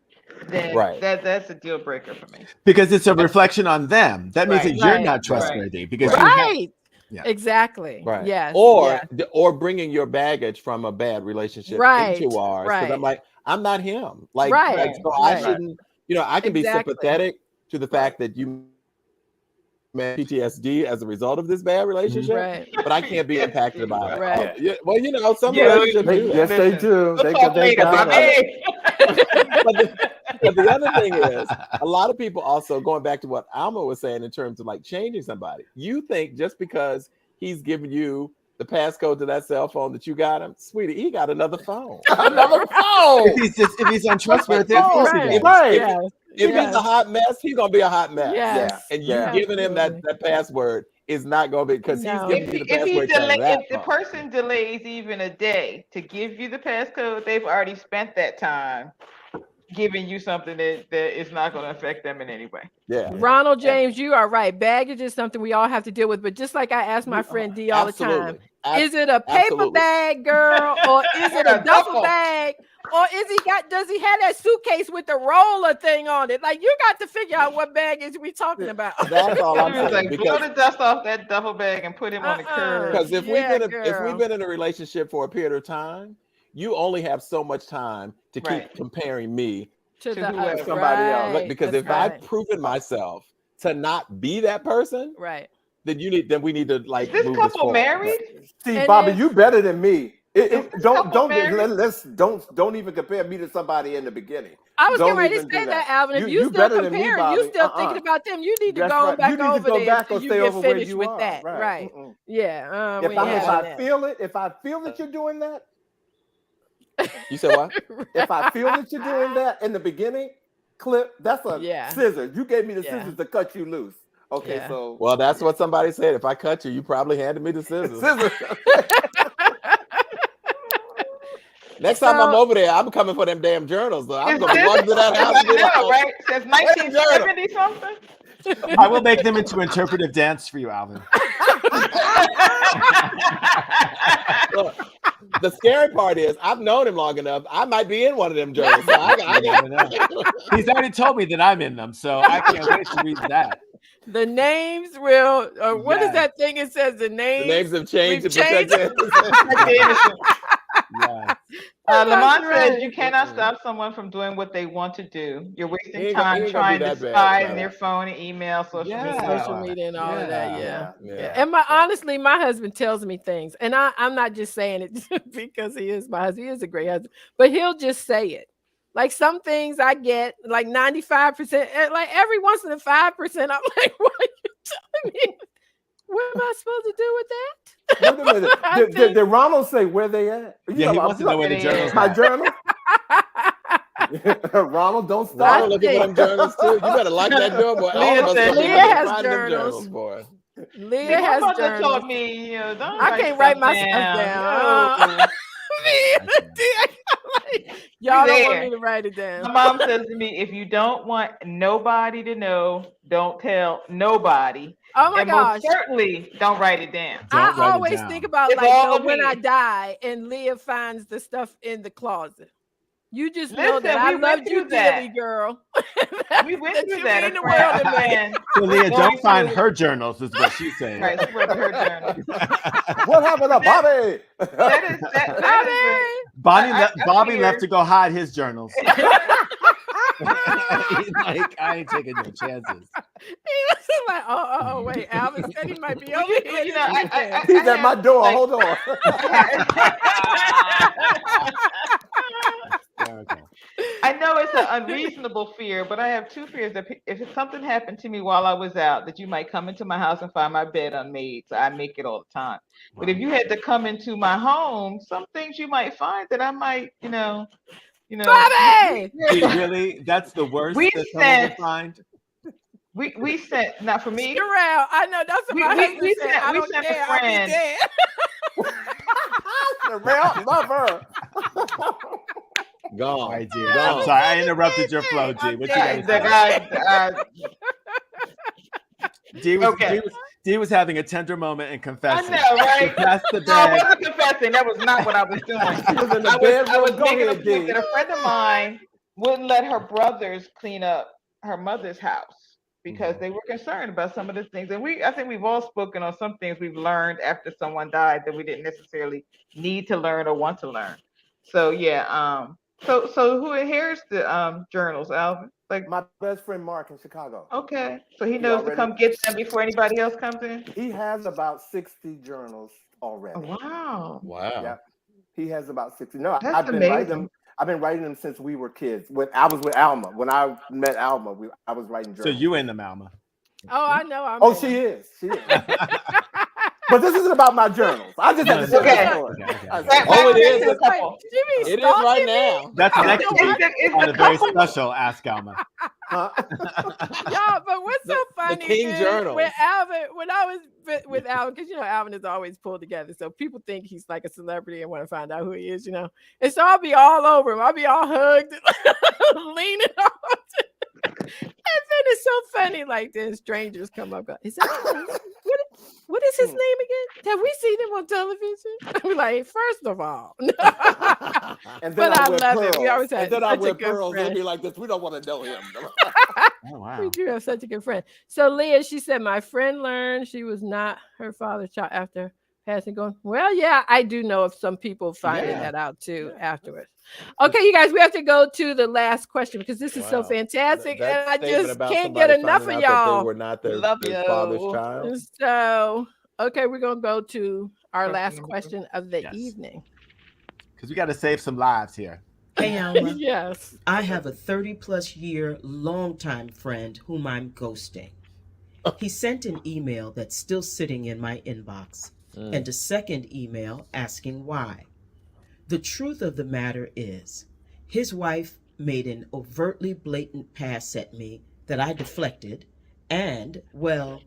then that's a deal breaker for me. Because it's a reflection on them. That means that you're not trustworthy. Because exactly. Right. Yes. Or bringing your baggage from a bad relationship into ours. Because I'm like, I'm not him. So I shouldn't. I can be sympathetic to the fact that you had PTSD as a result of this bad relationship, but I can't be impacted by it. Well, some relationships do. Yes, they do. But the other thing is, a lot of people also, going back to what Alma was saying in terms of changing somebody, you think just because he's giving you the passcode to that cell phone that you got him, sweetie, he got another phone. If he's untrustworthy, if he's a hot mess, he's gonna be a hot mess. And you giving him that password is not going to be, because he's giving you the password to if the person delays even a day to give you the passcode, they've already spent that time giving you something that is not going to affect them in any way. Yeah. Ronald James, you are right. Baggage is something we all have to deal with. But just like I ask my friend D all the time, is it a paper bag, girl, or is it a duffel bag? Or does he have that suitcase with the roller thing on it? Like, you got to figure out what bag is we talking about. That's all I'm saying. Like, blow the dust off that duffel bag and put him on the curb. Because if we've been in a relationship for a period of time, you only have so much time to keep comparing me to somebody else. Because if I've proven myself to not be that person, right, then we need to like. Is this couple married? See, Bobby, you better than me. Don't even compare me to somebody in the beginning. I was getting ready to say that, Alvin. If you still comparing, you still thinking about them, you need to go back over there until you get finished with that. Right. Yeah. If I feel that you're doing that. You said what? If I feel that you're doing that in the beginning, Clip, that's a scissor. You gave me the scissors to cut you loose. Okay, so. Well, that's what somebody said. If I cut you, you probably handed me the scissors. Next time I'm over there, I'm coming for them damn journals. Though. I'm going to walk to that house. Right? Since 1970 something. I will make them into interpretive dance for you, Alvin. Look, the scary part is I've known him long enough. I might be in one of them journals. So He's already told me that I'm in them, so I can't wait to read that. The names will. What is that thing? It says the names have changed to protect Lamont says you cannot stop someone from doing what they want to do. You're wasting time trying to spy on their phone and email, social media, and all of that. Yeah. And honestly, my husband tells me things, and I'm not just saying it because he is my husband. He is a great husband, but he'll just say it. Like some things I get like 95%, like every once in a 5%, I'm like, what are you telling me? What am I supposed to do with that? Wait a minute. Did Ronald say where they at? He wants to know where the journals are. My journal? Ronald, don't stop. Ronald, look at them journals too. You better lock that door, boy. Leah has journals. Boy. Leah has journals. Told me, I can't write my stuff down. Y'all don't want me to write it down. My mom says to me, if you don't want nobody to know, don't tell nobody. Oh my gosh. Most certainly don't write it down. I always think about like when I die and Leah finds the stuff in the closet. You just know that I loved you dearly, girl. We went through that. In the world, man. So Leah, don't find her journals, is what she's saying. Right, she went to her journals. What happened to Bobby? Bobby left to go hide his journals. He's like, I ain't taking no chances. He was like, oh, wait, Alvin said he might be over here. He's at my door. Hold on. I know it's an unreasonable fear, but I have two fears that if something happened to me while I was out, that you might come into my house and find my bed unmade. So I make it all the time. But if you had to come into my home, some things you might find that I might, Bobby! Really? That's the worst that someone would find? We sent, not for me. Around. I know that's what my husband said. I don't sent care. a friend. Surreal, love her. Gone. Right, G. I'm sorry, I interrupted your flow, G. What you got to say? D was having a tender moment and confessing. I know, right? No, I wasn't confessing. That was not what I was doing. I was making a point that a friend of mine wouldn't let her brothers clean up her mother's house because they were concerned about some of the things. And I think we've all spoken on some things we've learned after someone died that we didn't necessarily need to learn or want to learn. So yeah, so who inherits the journals, Alvin? Like my best friend Mark in Chicago. Okay, so he knows to come get them before anybody else comes in. He has about 60 journals already. Wow. Yeah, he has about 60. No, that's I've been writing them since we were kids. When I was with Alma, when I met Alma, I was writing journals. So you in them, Alma? Oh, I know. Oh, she is. But this isn't about my journals. I just have to okay. Oh, it is. It is right now. That's next week on a very special Ask Alma. Yeah, but what's so funny the King is Journals. when I was with Alvin, because Alvin is always pulled together, so people think he's like a celebrity and want to find out who he is, And so I'll be all over him. I'll be all hugged, leaning on. And then it's so funny, like then strangers come up. Is that what is his name again? Have we seen him on television? I'm like, first of all, and then but I love pearls. it. We always had and then I such wear a good pearls. friend. It'll be like this. We don't want to know him. Oh, wow. We do have such a good friend. So Leah, she said, my friend learned she was not her father's child after passing. Going, well, yeah, I do know of some people finding that out too afterwards. Okay, you guys, we have to go to the last question because this is so fantastic, and I just can't get enough of y'all. They were not their father's child. So, okay, we're gonna go to our last question of the evening because we got to save some lives here. Hey, Alma. Yes. I have a 30-plus year longtime friend whom I'm ghosting. He sent an email that's still sitting in my inbox and a second email asking why. The truth of the matter is, his wife made an overtly blatant pass at me that I deflected, and, well,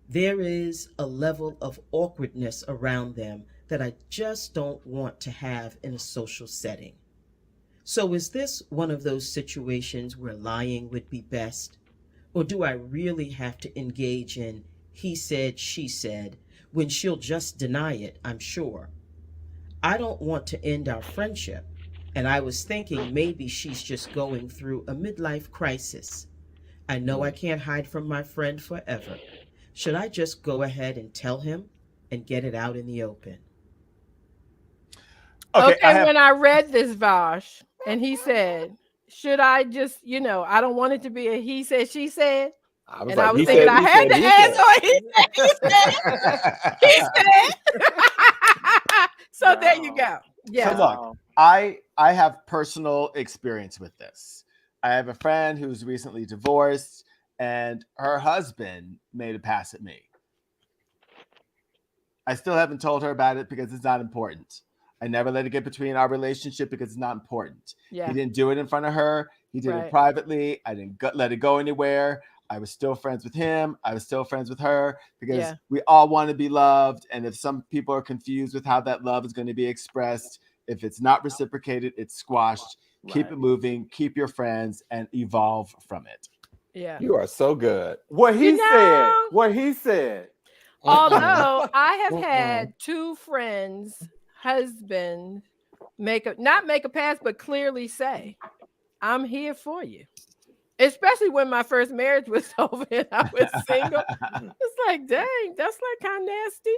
there is a level of awkwardness around them that I just don't want to have in a social setting. So is this one of those situations where lying would be best? Or do I really have to engage in he said, she said, when she'll just deny it, I'm sure? I don't want to end our friendship, and I was thinking maybe she's just going through a midlife crisis. I know I can't hide from my friend forever. Should I just go ahead and tell him and get it out in the open? Okay, when I read this, Vosh, and he said, should I just, I don't want it to be a he said, she said. I was thinking I had to ask, he said. So there you go. Yeah. So look, I have personal experience with this. I have a friend who's recently divorced, and her husband made a pass at me. I still haven't told her about it because it's not important. I never let it get between our relationship because it's not important. Yeah. He didn't do it in front of her. He did it privately. I didn't let it go anywhere. I was still friends with him. I was still friends with her because we all want to be loved. And if some people are confused with how that love is going to be expressed, if it's not reciprocated, it's squashed. Keep it moving. Keep your friends and evolve from it. Yeah. You are so good. What he said. Although I have had two friends, husband, not make a pass, but clearly say, I'm here for you. Especially when my first marriage was over and I was single. It's like, dang, that's like kind of nasty.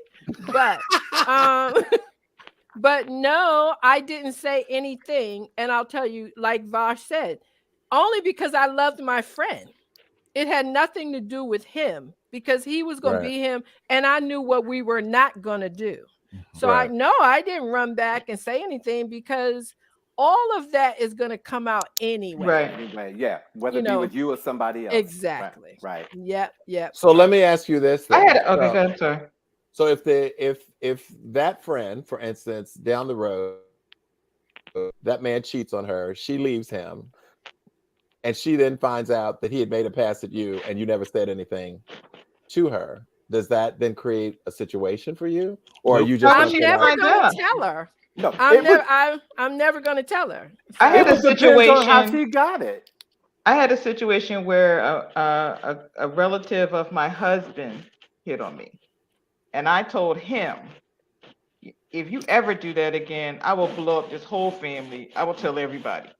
But no, I didn't say anything. And I'll tell you, like Vosh said, only because I loved my friend. It had nothing to do with him because he was going to be him. And I knew what we were not going to do. So I didn't run back and say anything because all of that is going to come out anyway. Right. Anyway, yeah. Whether it be with you or somebody else. Exactly. Right. Yep. So let me ask you this. Then. Go ahead, sorry. So if that friend, for instance, down the road, that man cheats on her, she leaves him, and she then finds out that he had made a pass at you and you never said anything to her, does that then create a situation for you? Or are you just I'm never going to tell her. No, I'm never going to tell her. I had a situation. How she got it. I had a situation where a relative of my husband hit on me, and I told him, if you ever do that again, I will blow up this whole family. I will tell everybody,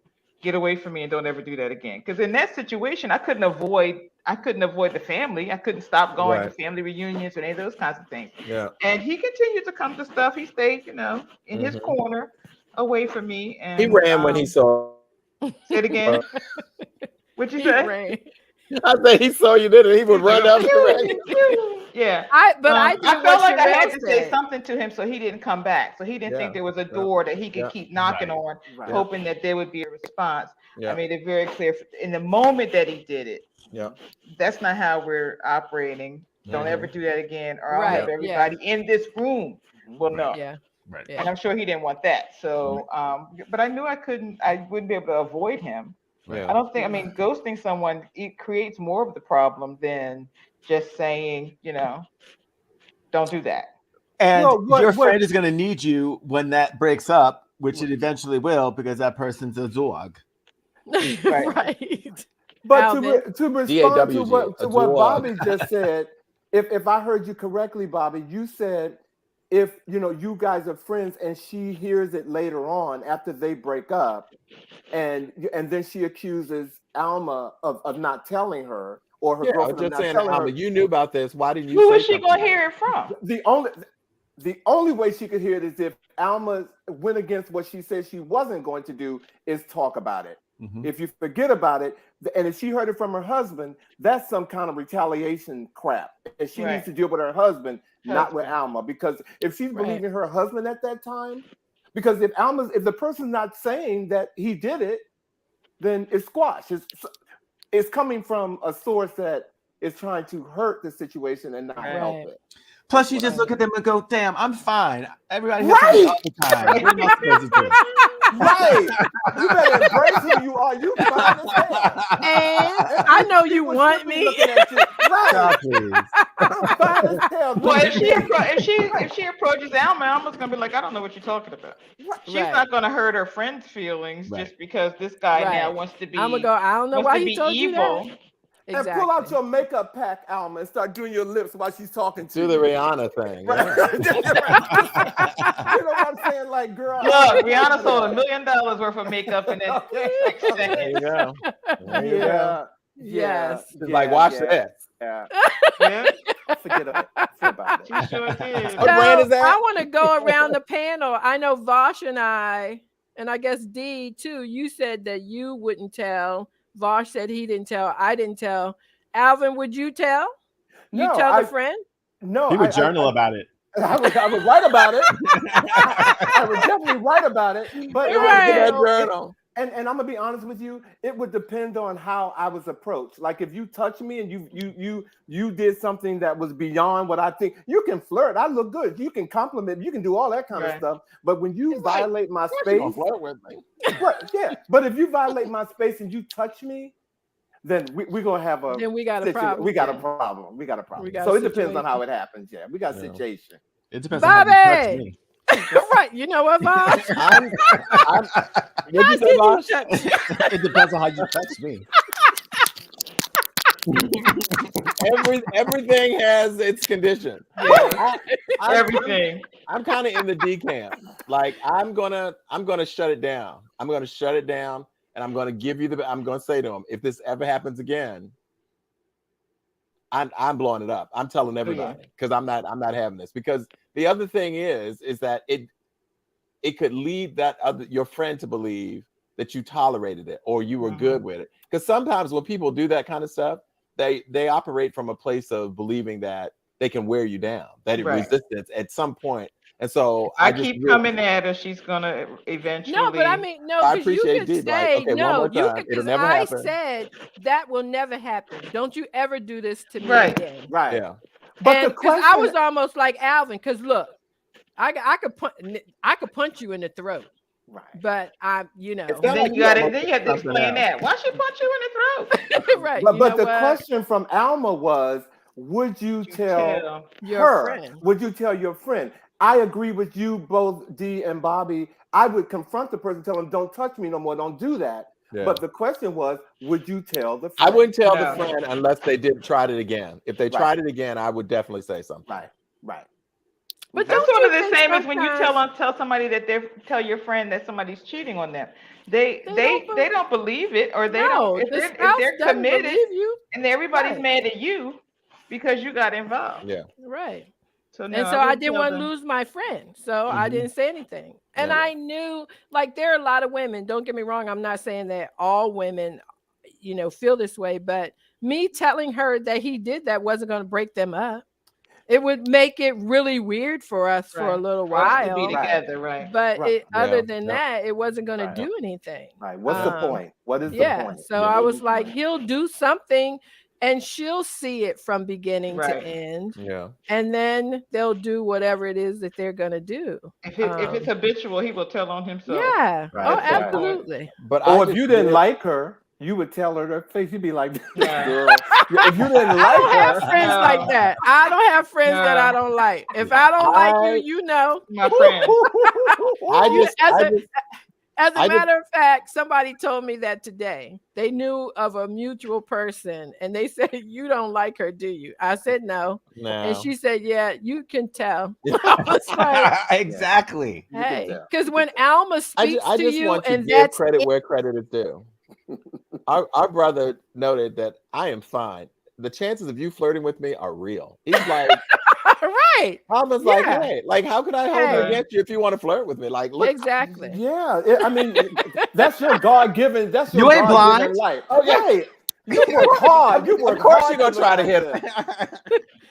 get away from me and don't ever do that again. Because in that situation, I couldn't avoid the family. I couldn't stop going to family reunions or any of those kinds of things. Yeah. And he continued to come to stuff. He stayed, in his corner away from me. And he ran when he saw. Say it again. What'd you say? I said he saw you did it. He would run down the rain. Yeah. I felt like I had to say something to him so he didn't come back. So he didn't think there was a door that he could keep knocking on, hoping that there would be a response. I made it very clear in the moment that he did it. Yeah. That's not how we're operating. Don't ever do that again, or I'll have everybody in this room will know. Yeah. And I'm sure he didn't want that. So, but I knew I wouldn't be able to avoid him. I don't think. I mean, ghosting someone, it creates more of the problem than just saying, don't do that. And your friend is going to need you when that breaks up, which it eventually will, because that person's a Zorg. Right. But to respond to what Bobby just said, if I heard you correctly, Bobby, you said if you guys are friends and she hears it later on after they break up, and then she accuses Alma of not telling her, or her girlfriend just of not saying, telling Alma, her. you knew about this. Why didn't you? Who is she going to hear it from? The only way she could hear it is if Alma went against what she said she wasn't going to do, is talk about it. Mm-hmm. If you forget about it, and if she heard it from her husband, that's some kind of retaliation crap. And she needs to deal with her husband, not with Alma. Because if she's believing her husband at that time, because if the person's not saying that he did it, then it's squash. It's coming from a source that is trying to hurt the situation and not help it. Plus, you just look at them and go, "Damn, I'm fine." Everybody has to all the time. What am I supposed to do? Right. You better embrace who you are. You fine as hell. And I know you want me. Right. I'm fine as hell. Well, if she approaches Alma, Alma's gonna be like, I don't know what you're talking about. She's not gonna hurt her friend's feelings just because this guy now wants to be. I'm gonna go. I don't know why he told evil. you that. Exactly. And pull out your makeup pack, Alma, and start doing your lips while she's talking to you. Do the Rihanna thing. Right? You know what I'm saying? Like, girl. Look, Rihanna sold $1 million worth of makeup in that second. There you go. There you go. Yes. It's like, watch this. Yeah. Forget about it. She sure did. So I want to go around the panel. I know Vosh and I guess Dee too, you said that you wouldn't tell. Vosh said he didn't tell. I didn't tell. Alvin, would you tell? You tell the friend? No. He would journal about it. I would write about it. I would definitely write about it. But journal. And I'm gonna be honest with you, it would depend on how I was approached. Like if you touch me and you did something that was beyond what I think, you can flirt. I look good. You can compliment. You can do all that kind of stuff. But when you violate my space, flirt with me. Yeah. But if you violate my space and you touch me, then we're gonna have a. Then we got a problem. We got a problem. So it depends on how it happens. Yeah, we got a situation. It depends on how you touch me. Right, you know what, Bob? What'd you say, Bob? It depends on how you touch me. Everything has its condition. Yeah. Everything. I'm kind of in the D camp. Like I'm gonna shut it down. I'm gonna shut it down, and I'm gonna give you I'm gonna say to him, if this ever happens again, I'm blowing it up. I'm telling everybody because I'm not having this. Because the other thing is that it could lead your friend to believe that you tolerated it or you were good with it. Because sometimes when people do that kind of stuff, they operate from a place of believing that they can wear you down, that it resistance at some point. And so I keep coming at her. She's gonna eventually. No, but I mean, no, I because appreciate you can say like, okay, no. You can, because I said that will never happen. Don't you ever do this to me again? Right. Yeah. But because I was almost like Alvin. Because look, I could punch you in the throat. Right. But then you have to explain that. Why she punch you in the throat? Right. But the question from Alma was, would you tell your friend? Would you tell your friend? I agree with you both, Dee and Bobby. I would confront the person, tell them, don't touch me no more, don't do that. Yeah. But the question was, would you tell the friend? I wouldn't tell the friend unless they tried it again. If they tried it again, I would definitely say something. Right. But that's sort of the same as when you tell somebody that tell your friend that somebody's cheating on them. They don't believe it, or they don't. If they're committed and everybody's mad at you because you got involved. Yeah. Right. So I didn't want to lose my friend, so I didn't say anything. And I knew, like, there are a lot of women. Don't get me wrong. I'm not saying that all women, feel this way, but me telling her that he did that wasn't going to break them up. It would make it really weird for us for a little while. To be together, right? But other than that, it wasn't going to do anything. Right. What's the point? What is the point? So I was like, he'll do something, and she'll see it from beginning to end. Yeah. And then they'll do whatever it is that they're going to do. If it's habitual, he will tell on himself. Yeah. Right. Oh, absolutely. But if you didn't like her, you would tell her to her face. You'd be like, girl, if you didn't like her. I don't have friends like that. I don't have friends that I don't like. If I don't like you, you know. My friend. As a matter of fact, somebody told me that today. They knew of a mutual person and they said, you don't like her, do you? I said no. And she said, yeah, you can tell. I was like, exactly. Hey, because when Alma speaks I to just you, want to and give credit where credit is due. Our brother noted that I am fine. The chances of you flirting with me are real. He's like, right. Alma's like, hey, like, how could I hold it against you if you want to flirt with me? Like, look. Exactly. Yeah. I mean, that's your God-given, that's your you ain't God-given blind. life. Oh, yeah. You work hard. You work Of course hard you're going to try to hit him.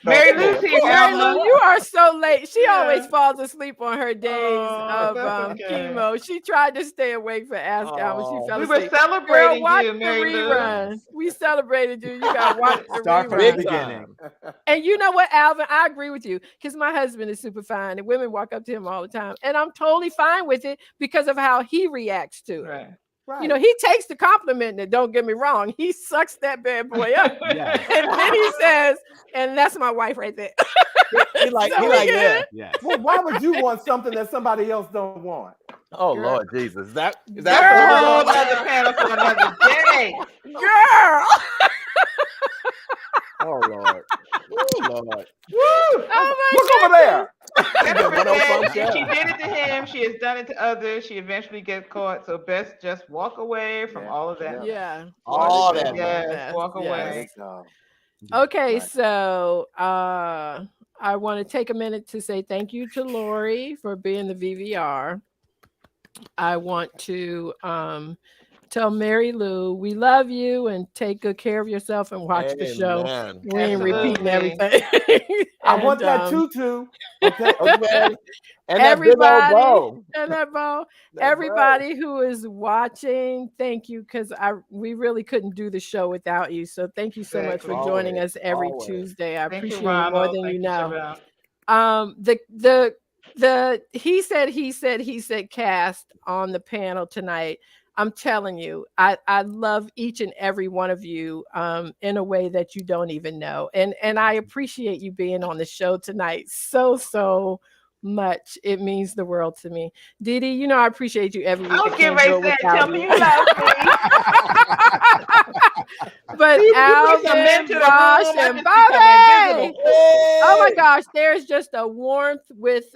Mary Lou's here, Mary Alma. Lou, you are so late. She always falls asleep on her days of okay. chemo. She tried to stay awake for Ask Alma. She fell asleep. We were celebrating watch you, Mary the Lou. rerun. We celebrated you. You got to watch the Start from rerun. the beginning. And you know what, Alvin? I agree with you because my husband is super fine and women walk up to him all the time. And I'm totally fine with it because of how he reacts to it. Right. You know, he takes the compliment, and don't get me wrong, he sucks that bad boy up. Yes. And then he says, and that's my wife right there. He like that. Yes. Well, why would you want something that somebody else don't want? Oh, girl. Lord Jesus. Is that Girl, another panel for another day. Girl. Oh, Lord. Oh, Lord. Woo! Look over there. She did it to him. She has done it to others. She eventually gets caught. So best just walk away from all of that. Yeah. All that. Yes, walk away. Okay, so I want to take a minute to say thank you to Lori for being the VVR. I want to tell Mary Lou we love you and take good care of yourself and watch the show. We ain't repeating everything. I want that tutu. Okay. And everybody, everybody who is watching, thank you, because we really couldn't do the show without you. So thank you so much for joining us every Tuesday. I appreciate it more than you know. The he said cast on the panel tonight. I'm telling you, I love each and every one of you in a way that you don't even know. And I appreciate you being on the show tonight so much. It means the world to me. Dee Dee, you know I appreciate you every week. I was getting ready to say, tell me you love me. But Alvin, Josh, and Bobby. Oh my gosh, there's just a warmth with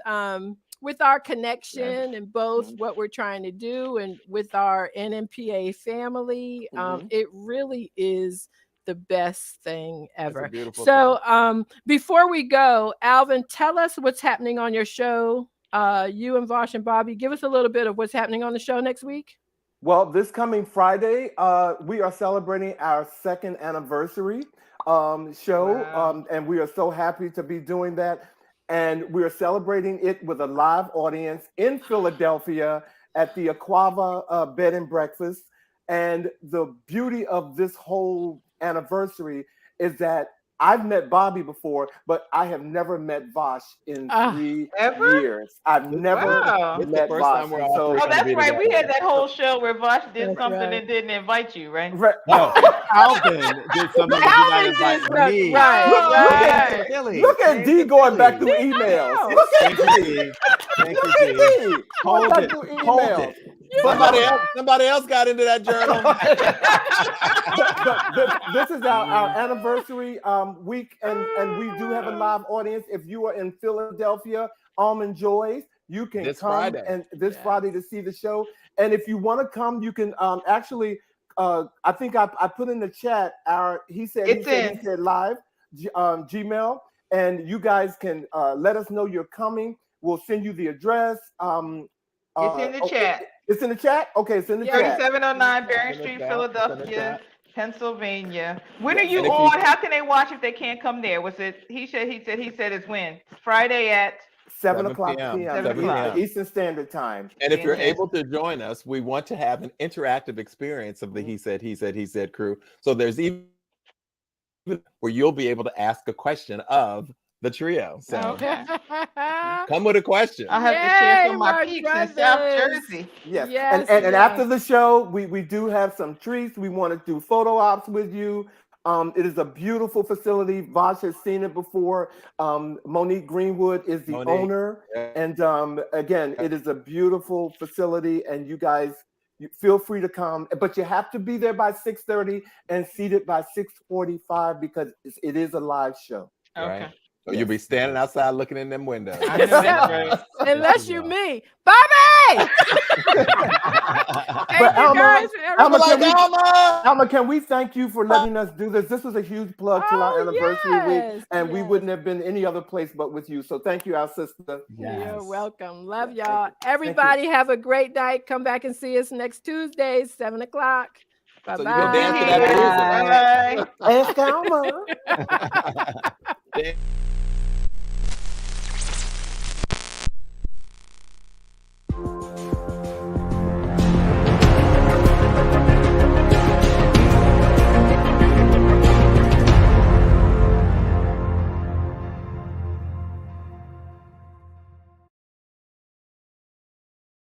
our connection and both what we're trying to do and with our NNPA family. It really is the best thing ever. So before we go, Alvin, tell us what's happening on your show. You and Vosh and Bobby, give us a little bit of what's happening on the show next week. Well, this coming Friday, we are celebrating our 2nd anniversary show, and we are so happy to be doing that. And we are celebrating it with a live audience in Philadelphia at the Aquava Bed and Breakfast. And the beauty of this whole anniversary is that I've met Bobby before, but I have never met Vosh in 3 years. I've never met Vosh. So, that's right. We had that whole show where Vosh did something and didn't invite you, right? No, Alvin did something that did not invite me. Right. Look at Dee going back through emails. Look at Dee. Thank you, Dee. Hold it. Somebody else got into that journal. This is our anniversary week, and we do have a live audience. If you are in Philadelphia, Almond Joys, you can come Friday. Friday to see the show. And if you want to come, you can actually. I think I put in the chat he said live Gmail, and you guys can let us know you're coming. We'll send you the address. It's in the chat. It's in the chat? Okay, it's in the chat. 3709 Barron Street, Philadelphia, Pennsylvania. When are you on? How can they watch if they can't come there? Was it, he said it's when? Friday at 7 o'clock p.m. Eastern Standard Time. And if you're able to join us, we want to have an interactive experience of the He Said crew. So there's even where you'll be able to ask a question of the trio. So Okay. come with a question. I'll have to share some of my peaks in South Jersey. Yes. Yes, And after the show, we do have some treats. We want to do photo ops with you. It is a beautiful facility. Vosh has seen it before. Monique Greenwood is the owner. Yeah. And again, it is a beautiful facility, and you guys, you feel free to come, but you have to be there by 6:30 and seated by 6:45 because it is a live show. Okay. Right. So you'll be standing outside looking in them windows. I know that's right. Unless you me, Bobby. But Alma, Alma, can we thank you for letting us do this? This was a huge plug to our anniversary week, and we wouldn't have been any other place but with you. So thank you, our sister. Yes. You're welcome. Love y'all. Everybody have a great night. Come back and see us next Tuesday, 7 o'clock. Bye-bye. So you can dance to that music. Bye. Ask Alma.